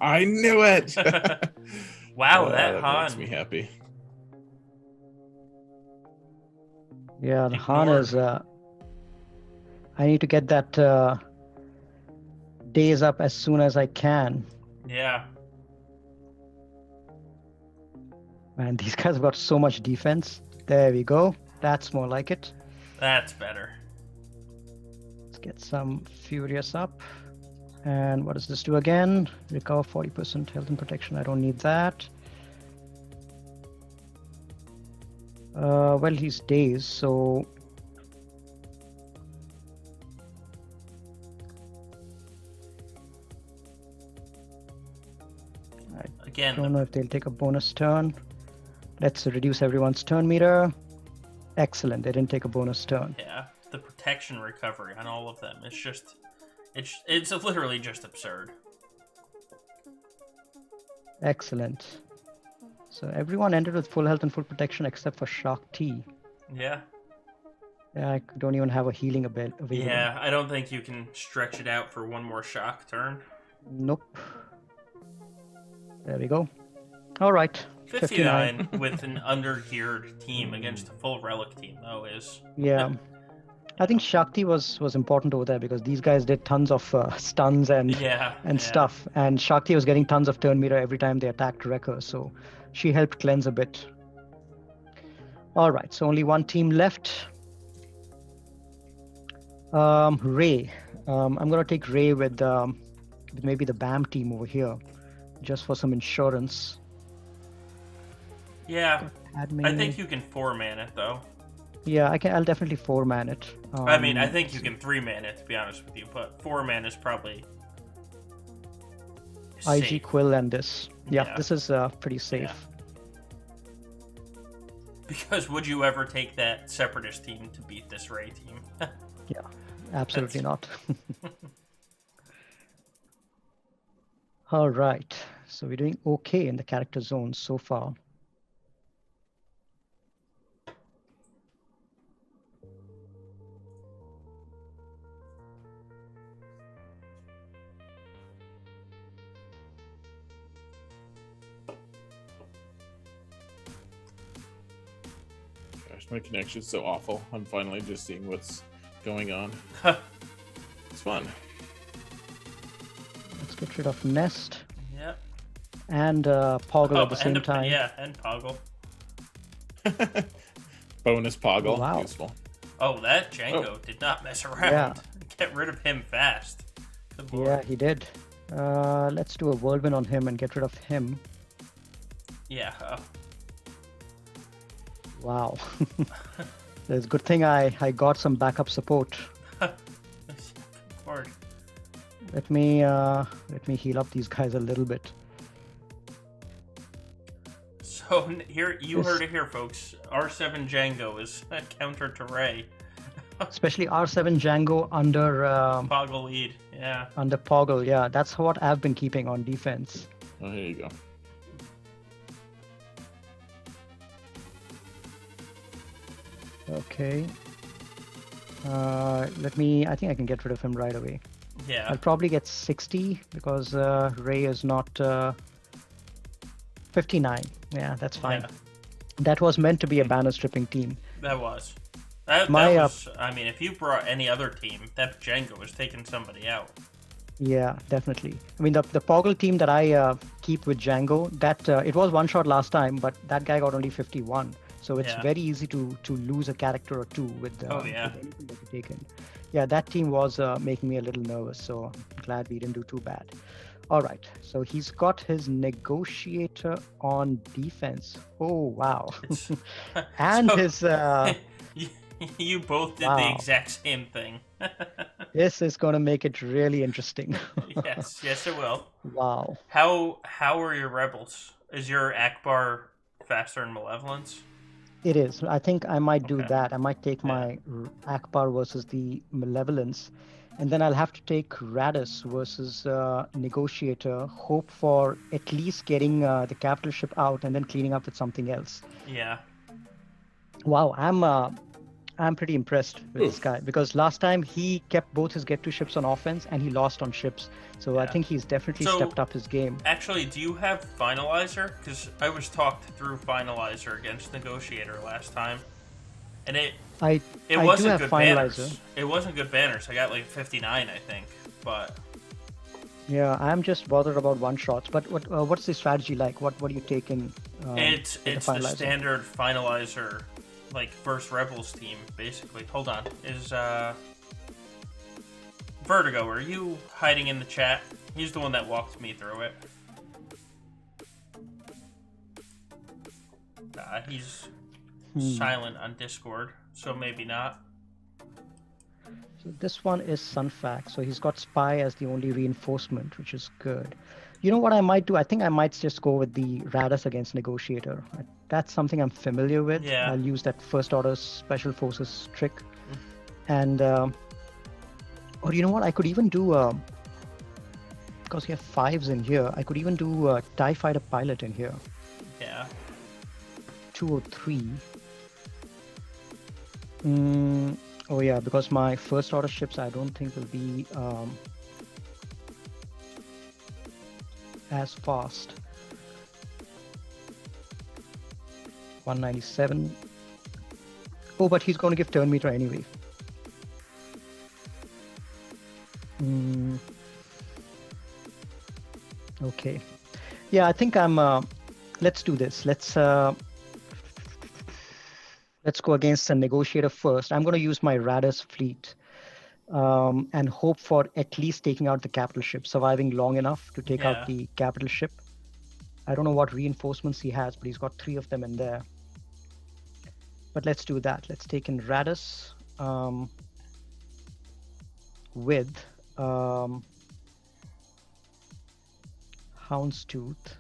I knew it! Wow, that Han makes me happy. Yeah, the Han is... I need to get that days up as soon as I can. Yeah. Man, these guys have got so much defense. There we go. That's more like it. That's better. Let's get some Furious up. And what does this do again? Recover 40% health and protection. I don't need that. Well, he's dazed, so... I don't know if they'll take a bonus turn. Let's reduce everyone's turn meter. Excellent. They didn't take a bonus turn. Yeah. The protection recovery on all of them. It's literally just absurd. Excellent. So everyone ended with full health and full protection except for Shark T. Yeah. Yeah, I don't even have a healing available. Yeah, I don't think you can stretch it out for one more shock turn. Nope. There we go. All right. 59 with an under-geared team against a full relic team, though, is... Yeah. I think Shakti was important over there because these guys did tons of stuns and stuff. And Shakti was getting tons of turn meter every time they attacked Wrecker, so she helped cleanse a bit. All right, so only one team left. Ray. I'm going to take Ray with maybe the BAM team over here, just for some insurance. Yeah, I think you can 4-man it, though. Yeah, I'll definitely 4-man it. I mean, I think you can 3-man it, to be honest with you, but 4-man is probably safe. IG Quill and this. Yeah, this is pretty safe. Yeah. Because would you ever take that Separatist team to beat this Ray team? Yeah, absolutely not. All right, so we're doing okay in the character zone so far. My connection's so awful. I'm finally just seeing what's going on. It's fun. Let's get rid of Nest. Yep. And Poggle at the same time. Yeah, and Poggle. Bonus Poggle. Oh, wow. Useful. Oh, that Django did not mess around. Yeah. Get rid of him fast. Good lord. Yeah, he did. Let's do a whirlwind on him and get rid of him. Yeah. Wow. It's a good thing I got some backup support. Lord. Let me heal up these guys a little bit. So here you heard it here, folks. R7 Django is a counter to Ray. Especially R7 Django under Poggle lead, yeah. Under Poggle, yeah. That's what I've been keeping on defense. Oh, here you go. Okay. I think I can get rid of him right away. Yeah. I'll probably get 60 because Ray is not 59. Yeah, that's fine. Yeah. That was meant to be a banner stripping team. That was. That was. I mean, if you brought any other team, that Django was taking somebody out. Yeah, definitely. I mean, the Poggle team that I keep with Django, that it was one shot last time, but that guy got only 51. So it's very easy to lose a character or two with anything that you take in. Yeah, that team was making me a little nervous, so I'm glad we didn't do too bad. All right, so he's got his Negotiator on defense. Oh, wow. And his... You both did the exact same thing. This is going to make it really interesting. Yes, it will. Wow. How are your rebels? Is your Akbar faster in Malevolence? It is. I think I might do that. I might take my Akbar versus the Malevolence, and then I'll have to take Radis versus Negotiator, hope for at least getting the capital ship out and then cleaning up with something else. Yeah. Wow, I'm pretty impressed with this guy because last time he kept both his get-to ships on offense and he lost on ships. So I think he's definitely stepped up his game. Actually, do you have Finalizer? Because I was talked through Finalizer against Negotiator last time, and it wasn't good banners. It wasn't good banners. I got like 59, I think, but. Yeah, I'm just bothered about one shots. But what's the strategy like? What do you take in? It's the standard Finalizer. Like first Rebels team, basically. Hold on. Is Vertigo, are you hiding in the chat? He's the one that walked me through it. He's silent on Discord, so maybe not. So this one is Sunfac, so he's got Spy as the only reinforcement, which is good. You know what I might do? I think I might just go with the Radis against Negotiator. That's something I'm familiar with. Yeah. I'll use that first order special forces trick. And or you know what? I could even do because we have 5s in here. I could even do a TIE fighter pilot in here. Yeah. 2 or 3. Oh yeah, because my first order ships I don't think will be as fast. 197. Oh, but he's going to give turn meter anyway. Okay. Yeah, I think I'm. Let's do this. Let's go against the negotiator first. I'm going to use my Radars fleet and hope for at least taking out the capital ship, surviving long enough to take out the capital ship. I don't know what reinforcements he has, but he's got 3 of them in there. But let's do that. Let's take in Radus with Houndstooth,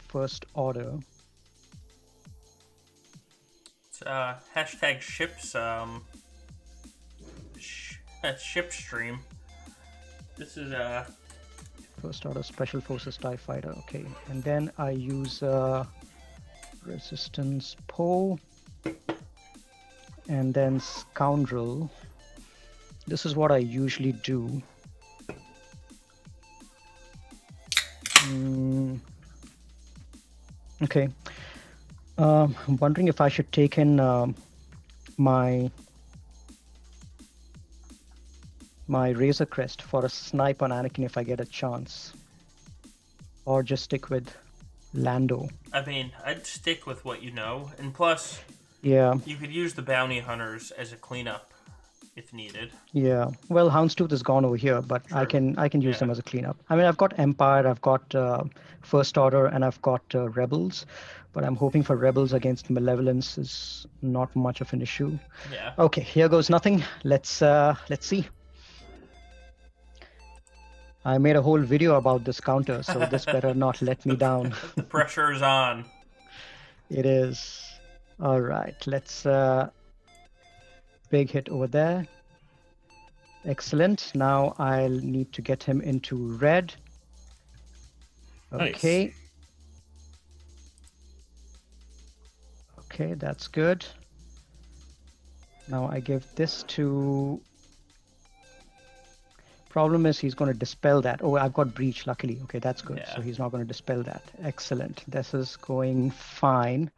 first order. It's hashtag ships ship stream. This is First order special forces TIE fighter. Okay, and then I use resistance Poe and then scoundrel. This is what I usually do. Okay. I'm wondering if I should take in my Razor Crest for a snipe on Anakin if I get a chance, or just stick with Lando. I mean, I'd stick with what you know, and plus, yeah, you could use the bounty hunters as a cleanup if needed. Yeah, well, Houndstooth is gone over here, but Sure. I can use them as a cleanup. I mean, I've got Empire, I've got First Order, and I've got Rebels, but I'm hoping for Rebels against Malevolence is not much of an issue. Yeah. Okay, here goes nothing. Let's see. I made a whole video about this counter, so this better not let me down. The pressure is on. It is. All right, let's big hit over there. Excellent. Now I'll need to get him into red. Okay. Nice. Okay, that's good. Now I give this to... Problem is he's going to dispel that. Oh, I've got breach, luckily. Okay, that's good. Yeah. So he's not going to dispel that. Excellent. This is going fine.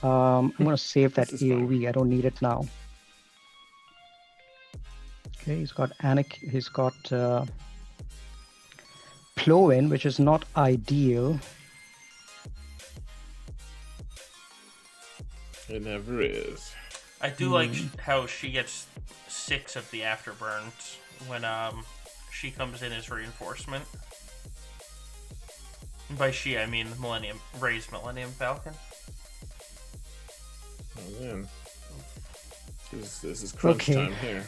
I'm going to save that AoE. I don't need it now. Okay, he's got he's got Plo-in, which is not ideal. It never is. I do like how she gets 6 of the afterburns when she comes in as reinforcement. And by she, I mean Rey's Millennium Falcon. Oh man, this is crunch time here.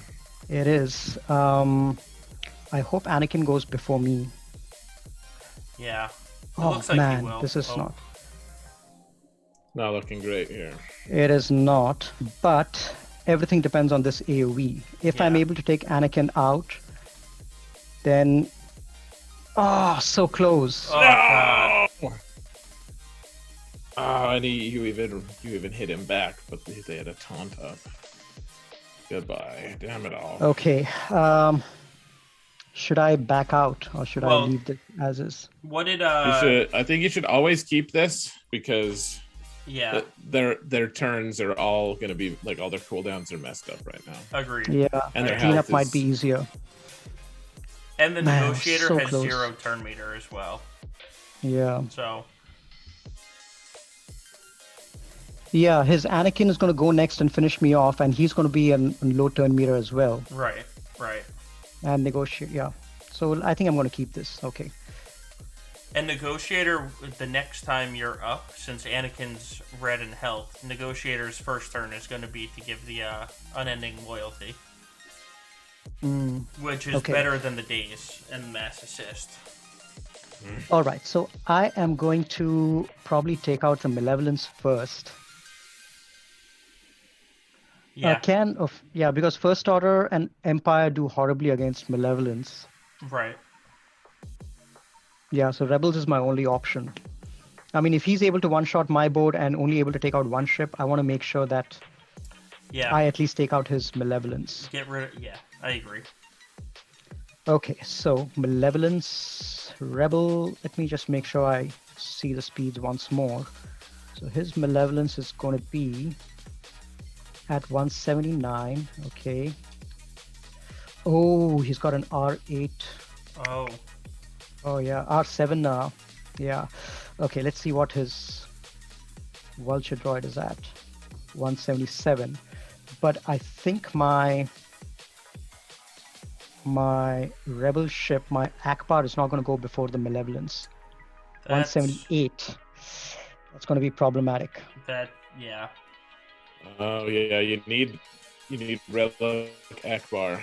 It is. I hope Anakin goes before me. Yeah. It Oh looks like man, he will. this is not. Not looking great here. It is not, but everything depends on this AoE. If I'm able to take Anakin out, then... Oh, so close. Oh, God. Oh, and you even hit him back, but they had a taunt up. Goodbye. Damn it all. Okay. Should I back out or should I leave it as is? What did I think you should always keep this because their turns are all going to be like all their cooldowns are messed up right now. Agreed. Yeah. And their cleanup might be easier. And the negotiator so has close. 0 turn meter as well. Yeah. So yeah, his Anakin is going to go next and finish me off, and he's going to be on low turn meter as well. Right. And negotiate, yeah. So I think I'm going to keep this. Okay. And negotiator, the next time you're up, since Anakin's red in health, negotiator's first turn is going to be to give the unending loyalty, which is better than the daze and mass assist. All right, so I am going to probably take out the Malevolence first. Yeah. Because First Order and Empire do horribly against Malevolence. Right. Yeah, so Rebels is my only option. I mean, if he's able to one-shot my board and only able to take out one ship, I want to make sure that I at least take out his Malevolence. Get rid of... Yeah, I agree. Okay, so Malevolence, Rebel. Let me just make sure I see the speeds once more. So his Malevolence is going to be at 179. Okay. Oh, he's got an R8. Oh. Oh, yeah. R7 now. Yeah. Okay, let's see what his Vulture Droid is at. 177. But I think my Rebel ship, my Akbar, is not going to go before the Malevolence. 178. That's going to be problematic. Yeah. Oh yeah, you need Relic Akbar,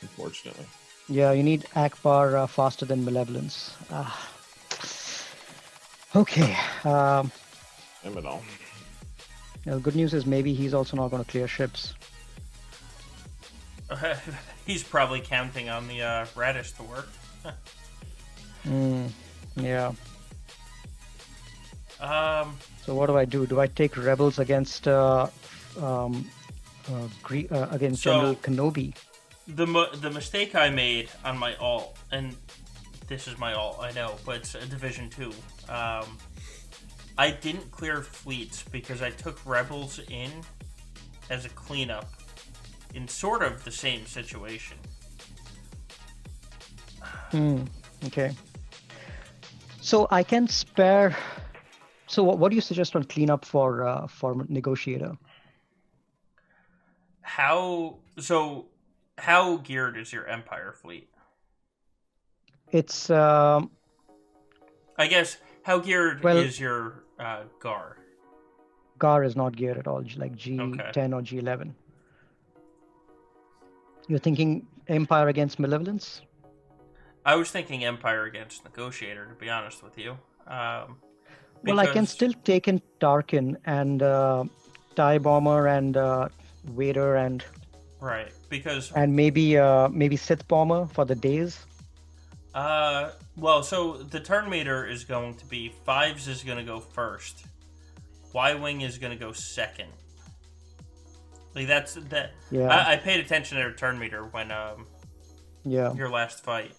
unfortunately. Yeah, you need Akbar faster than Malevolence. Okay. I'm at all. The good news is maybe he's also not going to clear ships. He's probably counting on the Radish to work. Yeah. So what do I do? Do I take Rebels against General Kenobi? The mistake I made on my alt, and this is my alt, I know, but it's a Division 2. I didn't clear fleets because I took Rebels in as a cleanup in sort of the same situation. Okay. So I can spare. So what do you suggest on cleanup for Negotiator? How geared is your Empire fleet? It's I guess how geared is your Gar? Gar is not geared at all, like G10 or G11. You're thinking Empire against Malevolence? I was thinking Empire against Negotiator, to be honest with you. Well, I can still take in Tarkin and TIE Bomber and Vader and right, because and maybe Sith Bomber for the days. Well, so the turn meter is going to be 5s is going to go first. Y-Wing is going to go second. Like that's that. Yeah. I paid attention to their turn meter when your last fight.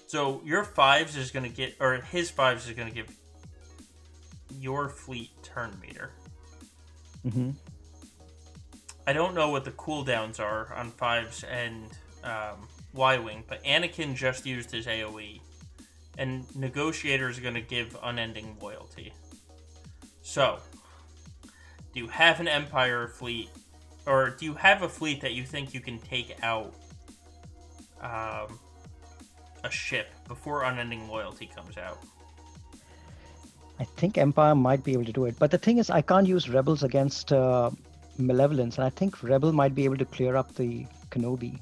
So your 5s is going to get, or his 5s is going to give your fleet turn meter. Mm-hmm. I don't know what the cooldowns are on 5s and Y-Wing, but Anakin just used his AoE, and Negotiator is going to give unending loyalty. So, do you have an Empire fleet, or do you have a fleet that you think you can take out a ship before unending loyalty comes out? I think Empire might be able to do it, but the thing is, I can't use Rebels against Malevolence, and I think Rebel might be able to clear up the Kenobi.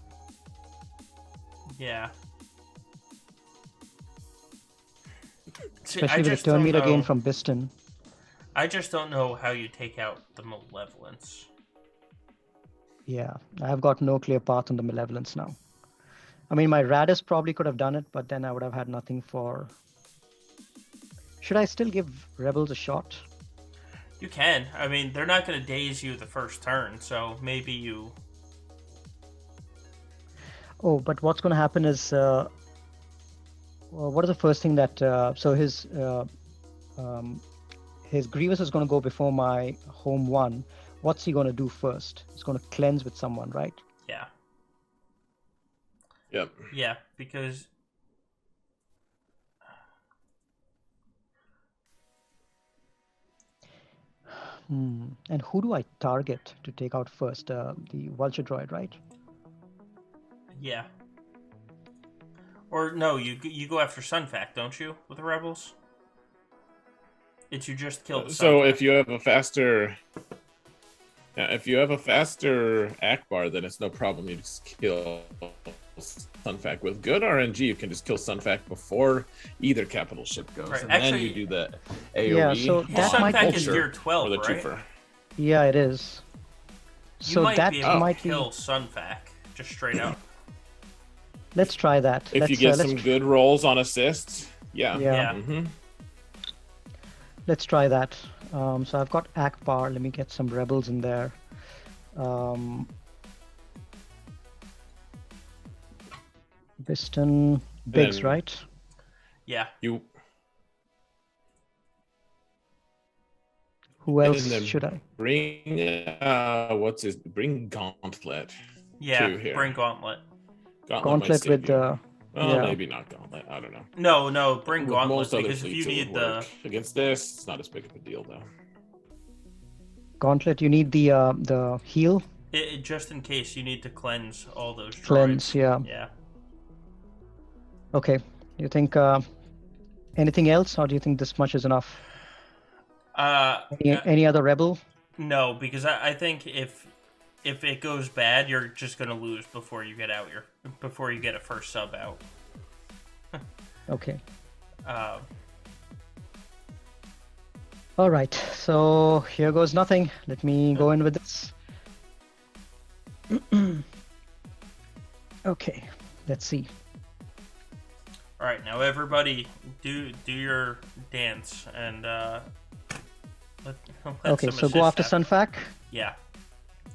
Yeah. Especially with the turn meter gain from Biston. I just don't know how you take out the Malevolence. Yeah, I've got no clear path on the Malevolence now. I mean, my Radis probably could have done it, but then I would have had nothing for... Should I still give Rebels a shot? You can. I mean, they're not going to daze you the first turn, so maybe you... Oh, but what's going to happen is... what is the first thing that... so his Grievous is going to go before my home one. What's he going to do first? He's going to cleanse with someone, right? Yeah. Yep. Yeah, because... And who do I target to take out first? The Vulture Droid, right? Yeah. Or no, you go after Sunfac, don't you, with the Rebels? It's you just killed the So Sunfac. if you have a faster... Yeah, if you have a faster Akbar, then it's no problem. You just kill Sunfac. With good RNG, you can just kill Sunfac before either capital ship goes. Right. And Actually, then you do the AoE. Yeah, so that might Sunfac be is true. gear 12, or the right? twofer. Yeah, it is. You So might that be able to might kill be. Sunfac just straight up. Let's try that. If you get some good rolls on assists, yeah. Yeah. Yeah. Mm-hmm. Let's try that. So I've got Akbar. Let me get some rebels in there. Um, Biston, Biggs, then- right? Yeah. You Who else and then should I? bring Gauntlet. Yeah. Two here. Bring Gauntlet. Gauntlet might Gauntlet save with you. the. Well, yeah. maybe not Gauntlet. I don't know. No, bring With Gauntlet most other because if you fleets, it need would work. Against this, it's not as big of a deal though. Gauntlet, you need the heal just in case you need to cleanse all those droids. cleanse. Yeah. Yeah. Okay. You think anything else, or do you think this much is enough? Any other rebel? No, because I think if it goes bad, you're just gonna lose before you get a first sub out. Okay. Uh, All right. So here goes nothing. Let me go in with this. Okay. Let's see. all right, now everybody do your dance and let Okay. some So go assists after happen. Sunfac. Yeah,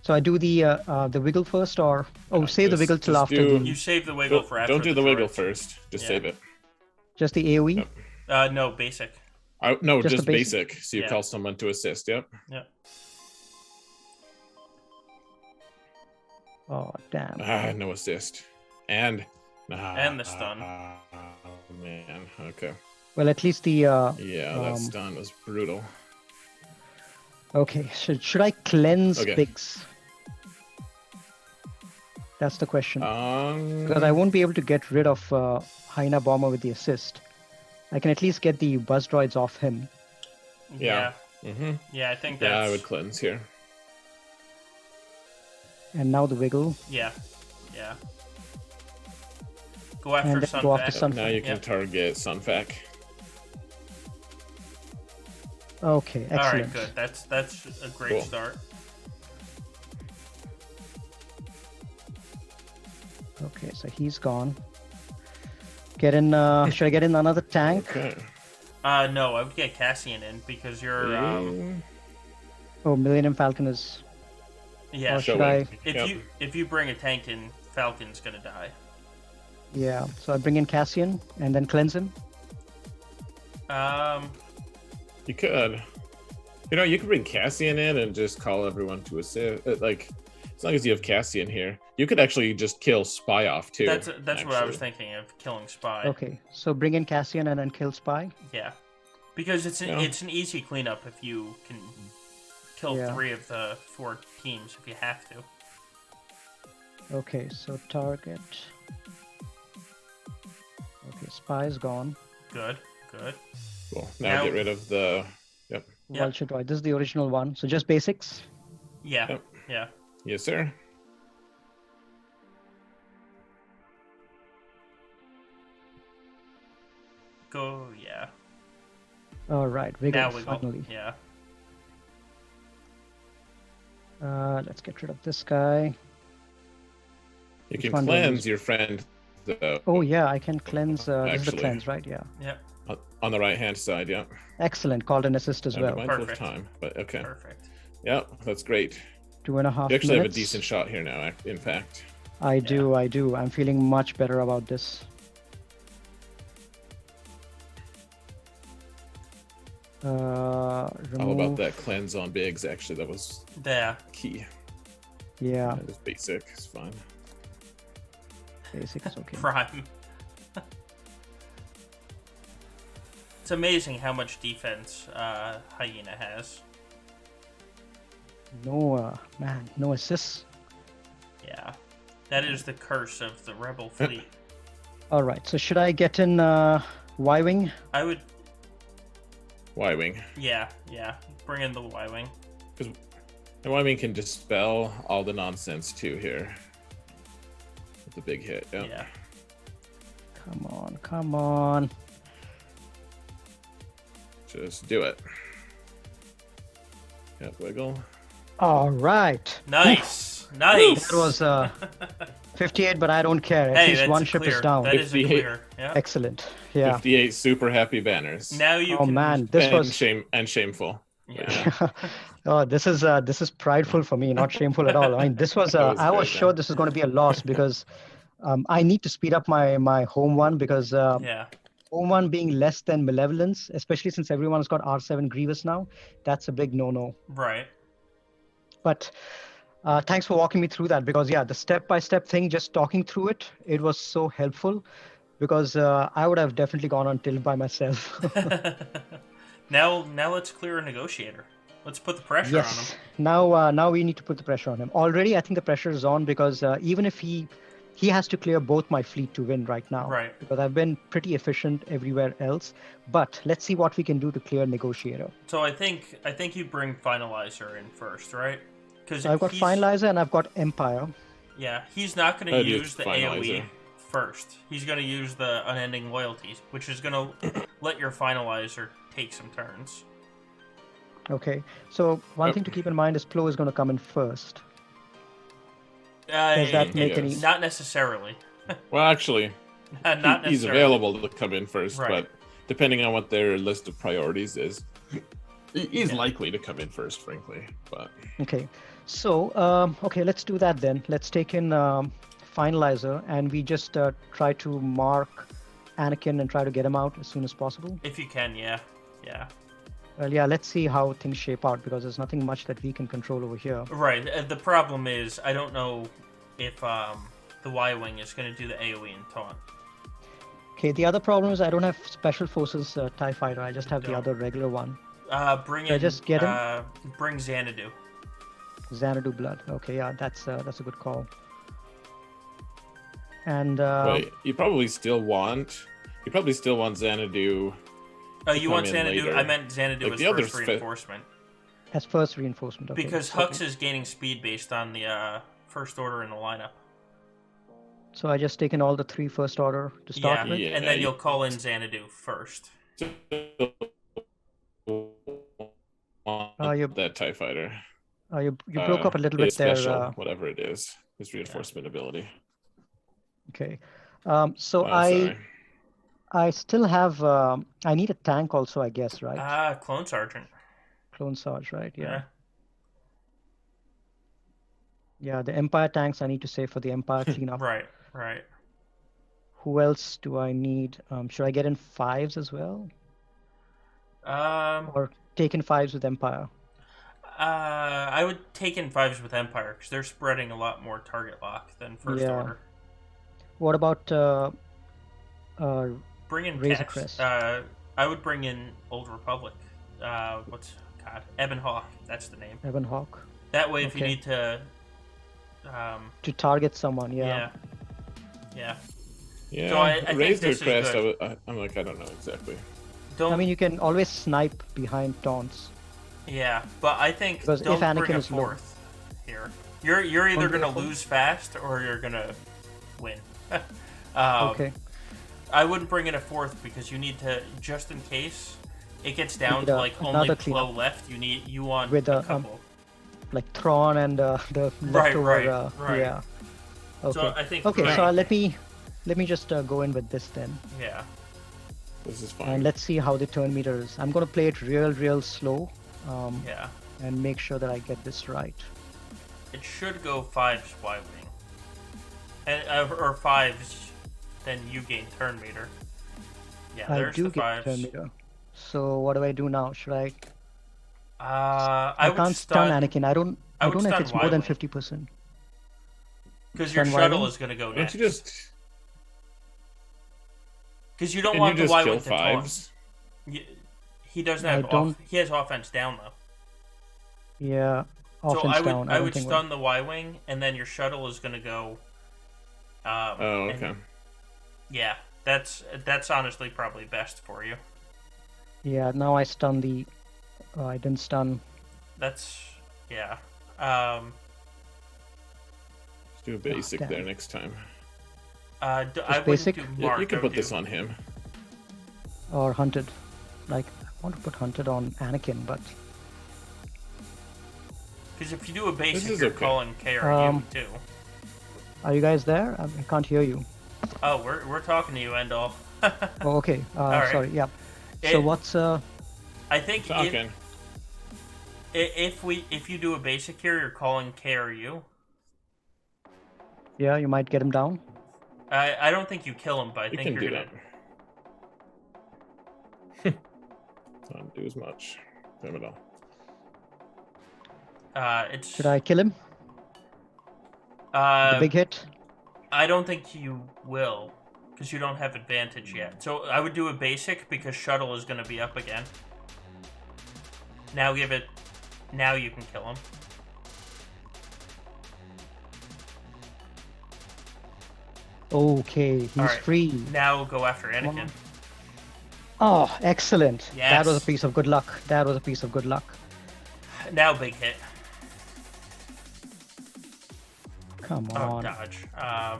So I do the wiggle first, or save the Just- wiggle till just after do- the you save the wiggle for after. Don't do the wiggle droids. first. Just Yeah. save it. just the AOE. Yep. No, basic. No, Just just the basic? basic. So you Yeah. call someone to assist. Yep. Yep. Oh damn. No assist. And And the stun. Oh man. Okay. Well, at least the. Yeah, that stun was brutal. Okay. Should I cleanse Okay. Biggs? That's the question. Um. Because I won't be able to get rid of Hyena Bomber with the assist. I can at least get the buzz droids off him. Yeah. Mm-hmm. Yeah, I think Yeah, that's. I would cleanse here. And now the wiggle. Yeah. Go after And then go after Sunfac. Sun- Now you can Yep. target Sunfac. Okay, excellent. All right, good. That's a great Cool. start. Okay, so he's gone. Get in. Should I get in another tank? Okay. No, I would get Cassian in because you're. Oh, Millennium Falcon is. Yeah. Or should Showing. I? Yep. If you bring a tank in, Falcon's gonna die. Yeah. So I bring in Cassian and then cleanse him. You could. You could bring Cassian in and just call everyone to assist. Like, as long as you have Cassian here, you could actually just kill Spy off too. That's what I was actually. thinking of, killing Spy. Okay. So bring in Cassian and then kill Spy. Yeah, because it's Yeah. it's an easy cleanup if you can kill Yeah. 3 of the 4 teams if you have to. Okay. So target. Okay. Spy's gone. Good. Cool. Now get rid of the. Yep. Yep. Vulture droid. This is the original one. So just basics. Yeah. Yep. Yeah. Yes, sir. Go. Yeah. All right. Wiggle Now we finally. go. Yeah. Let's get rid of this guy. You Which can one do I cleanse use? your friend. Though, Oh yeah, I can cleanse. This is the Actually. cleanse, right? Yeah. Yep. on the right hand side. Yeah. Excellent. Called an assist as I'm well. mindful of Perfect. time, but okay. Perfect. Yeah, that's great. 2.5 You actually have a minutes. decent shot here now. In fact. I do. I'm feeling much better about this. All about Remove. that cleanse on Biggs. Actually, that was Yeah. key. Yeah, That was basic. It's fine. basic is okay. Prime. It's amazing how much defense Hyena has. No, no assists. Yeah. That is the curse of the Rebel fleet. All right. So should I get in Y-wing? I would. Y-wing. Yeah. Bring in the Y-Wing. Because the Y-wing can dispel all the nonsense too here. With the big hit. Yeah. Yeah. Come on. Just do it. Yep, wiggle. All right. Nice. Nice. That was 58, but I don't care. At Hey, least that's one a ship clear. is down. That is a 58. clear. Yeah. Excellent. Yeah. 58 super happy banners. Now you Oh can. man, this and was. shameful. Yeah. Oh, this is prideful for me, not shameful at all. I mean, this was. That was I was great, sure man. this was going to be a loss because I need to speed up my home one because Yeah. home one being less than Malevolence, especially since everyone's got R7 Grievous now, that's a big no-no. Right. But thanks for walking me through that because yeah, the step-by-step thing, just talking through it, it was so helpful because I would have definitely gone on tilt by myself. Now let's clear a negotiator. Let's put the pressure on him. Yes. Now we need to put the pressure on him. Already, I think the pressure is on because even if he has to clear both my fleet to win right now. Right. Because I've been pretty efficient everywhere else. But let's see what we can do to clear Negotiator. So I think you bring Finalizer in first, right? Because So I've got Finalizer and I've got Empire. Yeah, he's not going to I'd use use the Finalizer. AoE first. He's going to use the Unending Loyalties, which is going to let your Finalizer take some turns. Okay. So one thing to keep in mind is Plo is going to come in first. Does that make any? Not necessarily. Well, actually, Not necessarily. he's available to come in first, Right. but depending on what their list of priorities is, he's likely to come in first, frankly. But Okay. So okay, let's do that then. Let's take in Finalizer and we just try to mark Anakin and try to get him out as soon as possible. If you can, yeah. Well, yeah, let's see how things shape out because there's nothing much that we can control over here. Right. The problem is I don't know if the Y-Wing is going to do the AoE and taunt. Okay, the other problem is I don't have Special Forces TIE Fighter. I just have the other regular one. Bring Should I in. just get him? Bring Xanadu. Xanadu Blood. Okay, yeah, that's a good call. And wait, you probably still want Xanadu. Oh, you want in Xanadu? later. I meant Xanadu Like, as the others first fit. reinforcement. as first reinforcement. Okay. Because Hux is gaining speed based on the first order in the lineup. So I just taken all the 3 first order to start with. And then you'll call in Xanadu first. That TIE Fighter. You broke up a little bit His there. special, whatever it is, his reinforcement ability. Okay. So Oh, sorry. I still have. I need a tank also, I guess, right? Clone Sergeant. Clone Sarge, right? Yeah. Yeah, the Empire tanks I need to save for the Empire cleanup. Right. Who else do I need? Should I get in 5s as well? Or take in 5s with Empire? I would take in 5s with Empire because they're spreading a lot more target lock than first order. What about bring in Razor Cass. Crest? I would bring in Old Republic. Ebon Hawk. That's the name. Ebon Hawk. That way, if you need to target someone, yeah. So I think Razor this is Crest. good. I'm like, I don't know exactly. I mean, you can always snipe behind taunts. Yeah, but I think Because don't if Anakin bring a is low. fourth here. You're either gonna lose fast or you're gonna win. Okay. I wouldn't bring in a fourth because you need to, just in case it gets down to like only another Plo cleanup. left. You want With a couple. like Thrawn and the leftover. Right. Yeah. Okay. So I think. Okay. So let me just go in with this then. Yeah. This is fine. And let's see how the turn meter is. I'm gonna play it real slow. Yeah. And make sure that I get this right. It should go 5s Y-Wing. And or 5s, then you gain turn meter. Yeah, I there's do the get 5s. turn meter. So what do I do now? Should I? I would can't stun Anakin. I don't know if it's more than Y-Wing. 50%. Because your Stun shuttle Y-Wing? is going to go Don't next. you just? Because you don't Can want you the just Y-Wing kill to taunt. fives? He doesn't I have don't- he has offense down though. Yeah. So Offense I would down. I don't would think stun the Y-Wing and then your shuttle is going to go. Oh, okay. Yeah, that's honestly probably best for you. Yeah. Now I stun the. I didn't stun. That's yeah. Let's do a basic damn. there next time. I wouldn't basic? do Yeah, Mark. you can I would put this do- on him. Or hunted. Like I want to put hunted on Anakin, but Because if you do a basic, is you're okay. calling KRU too. Are you guys there? I can't hear you. Oh, we're talking to you, Endall. Oh, okay. right. Sorry. Yeah. So It- what's I think Talking. if you do a basic here, you're calling KRU. Yeah, you might get him down. I don't think you kill him, but I We think can you're do gonna. that. Not do as much. Damn it all. It's. Should I kill him? The big hit? I don't think you will, because you don't have advantage yet. So I would do a basic because shuttle is going to be up again. Now give it. Now you can kill him. Okay, he's Alright. free. Now go after Anakin. Oh, excellent. Yes. That was a piece of good luck. That was a piece of good luck. Now big hit. Come Oh, on. dodge. I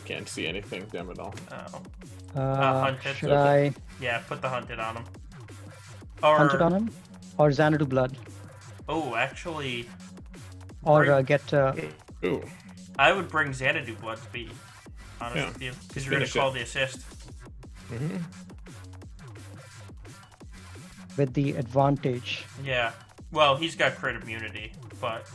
can't see anything. Damn it all. Hunted. Should I Yeah, put the hunted on him. Or, hunt it on him? Or Xanadu Blood? Oh, actually, Or Right. get... Ooh. I would bring Xanadu Blood to be honest Yeah. with you, because you're going to Finish call it. the assist. Mm-hmm. with the advantage. Yeah. Well, he's got crit immunity, but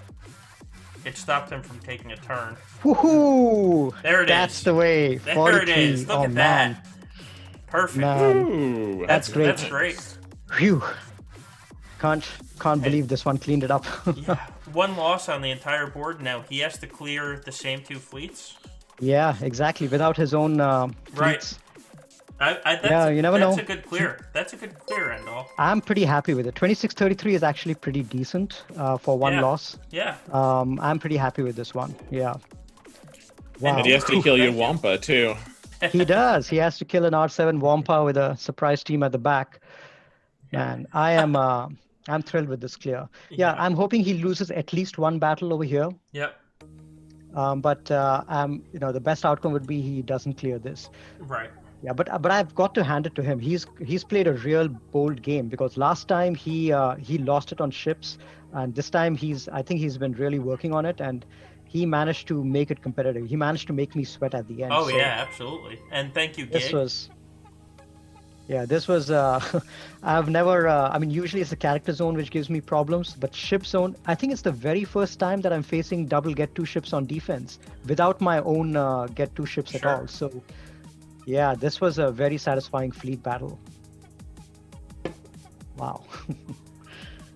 it stopped him from taking a turn. Woohoo! There it That's is. the way. There 43. it is. Look Oh, at man. that. Perfect. Man. Ooh, That's great. That's great. Phew. Can't believe this one cleaned it up. Yeah. One loss on the entire board. Now he has to clear the same two fleets. Yeah, exactly. Without his own Right. fleets. You never that's know. a good clear. That's a good clear, Endall. I'm pretty happy with it. 26-33 is actually pretty decent for one Yeah. loss. Yeah. I'm pretty happy with this one. Yeah. Wow. And he has to kill your Thank you. Wampa too. He does. He has to kill an R7 Wampa with a surprise team at the back. Yeah. Man, I'm thrilled with this clear. Yeah, Yeah. I'm hoping he loses at least one battle over here. Yep. But the best outcome would be he doesn't clear this. Right. Yeah, but I've got to hand it to him. He's played a real bold game, because last time he lost it on ships, and this time I think he's been really working on it, and he managed to make it competitive. He managed to make me sweat at the end. Oh So yeah, absolutely. And thank you, Gig. This was I've never usually it's the character zone which gives me problems, but ship zone, I think it's the very first time that I'm facing double get two ships on defense without my own get two ships at Sure. all. So yeah, this was a very satisfying fleet battle. Wow.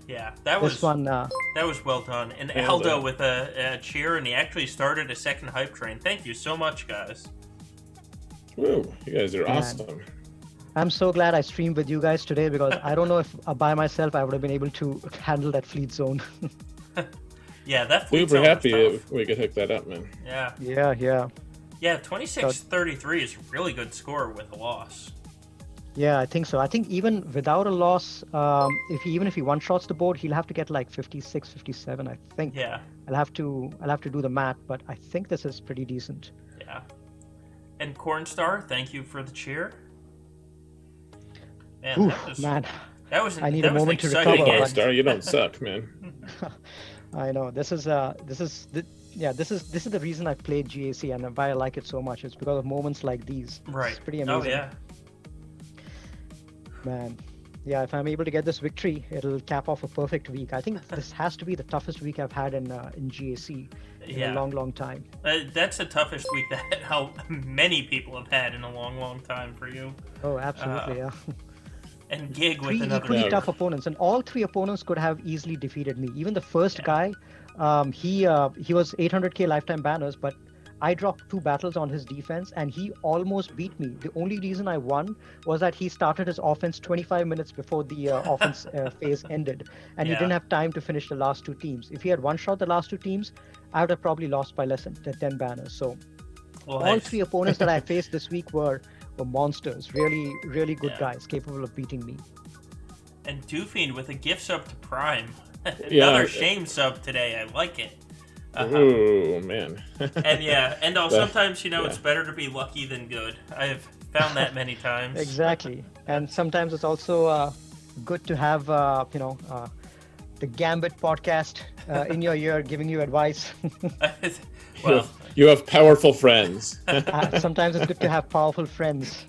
Yeah, that was This one that was well done. And Yeah, Aldo with a cheer, and he actually started a second hype train. Thank you so much, guys. Woo, you guys are Man. awesome. I'm so glad I streamed with you guys today, because I don't know if by myself I would have been able to handle that fleet zone. Yeah, that fleet Super zone was happy tough. if we could hook that up, man. Yeah. Yeah. 26-33 is a really good score with a loss. Yeah, I think so. I think even without a loss, if he one-shots the board, he'll have to get like 56, 57, I think. Yeah. I'll have to do the math, but I think this is pretty decent. Yeah. And Cornstar, thank you for the cheer. Man, Oof, man, that was I need that a was an moment to exciting recover, end. but- Star, you don't suck, man. I know this is the reason I played GAC and why I like it so much. It's because of moments like these. Right. It's pretty amazing. Oh yeah. Man. Yeah, if I'm able to get this victory, it'll cap off a perfect week. I think this has to be the toughest week I've had in GAC in Yeah. a long, long time. That's the toughest week that how many people have had in a long, long time for you. Oh, absolutely, yeah. And Gig with Three another. equally Yeah. tough opponents, and all three opponents could have easily defeated me. Even the first guy, he was 800k lifetime banners, but I dropped 2 battles on his defense, and he almost beat me. The only reason I won was that he started his offense 25 minutes before the offense phase ended, and he Yeah. didn't have time to finish the last 2 teams. If he had one-shot the last 2 teams, I would have probably lost by less than 10 banners. So Well, all hey, 3 opponents that I faced this week were monsters, really, really good Yeah. guys, capable of beating me. And Doofiend with a gift sub to Prime. Yeah. Another shame sub today. I like it. Ooh, man. And also sometimes yeah. it's better to be lucky than good. I've found that many times. Exactly, and sometimes it's also good to have the Gambit podcast in your ear, giving you advice. Well, you have powerful friends. Sometimes it's good to have powerful friends.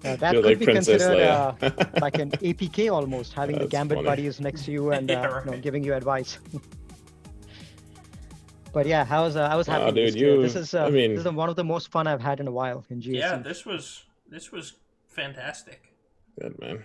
That You're could like be Princess considered Leia. like an APK almost, having the That's Gambit funny. buddies next to you and Yeah, right. giving you advice. But yeah, I was happy Wow, with this dude, tier. This is I mean, one of the most fun I've had in a while in GAC. yeah, this was fantastic. good man.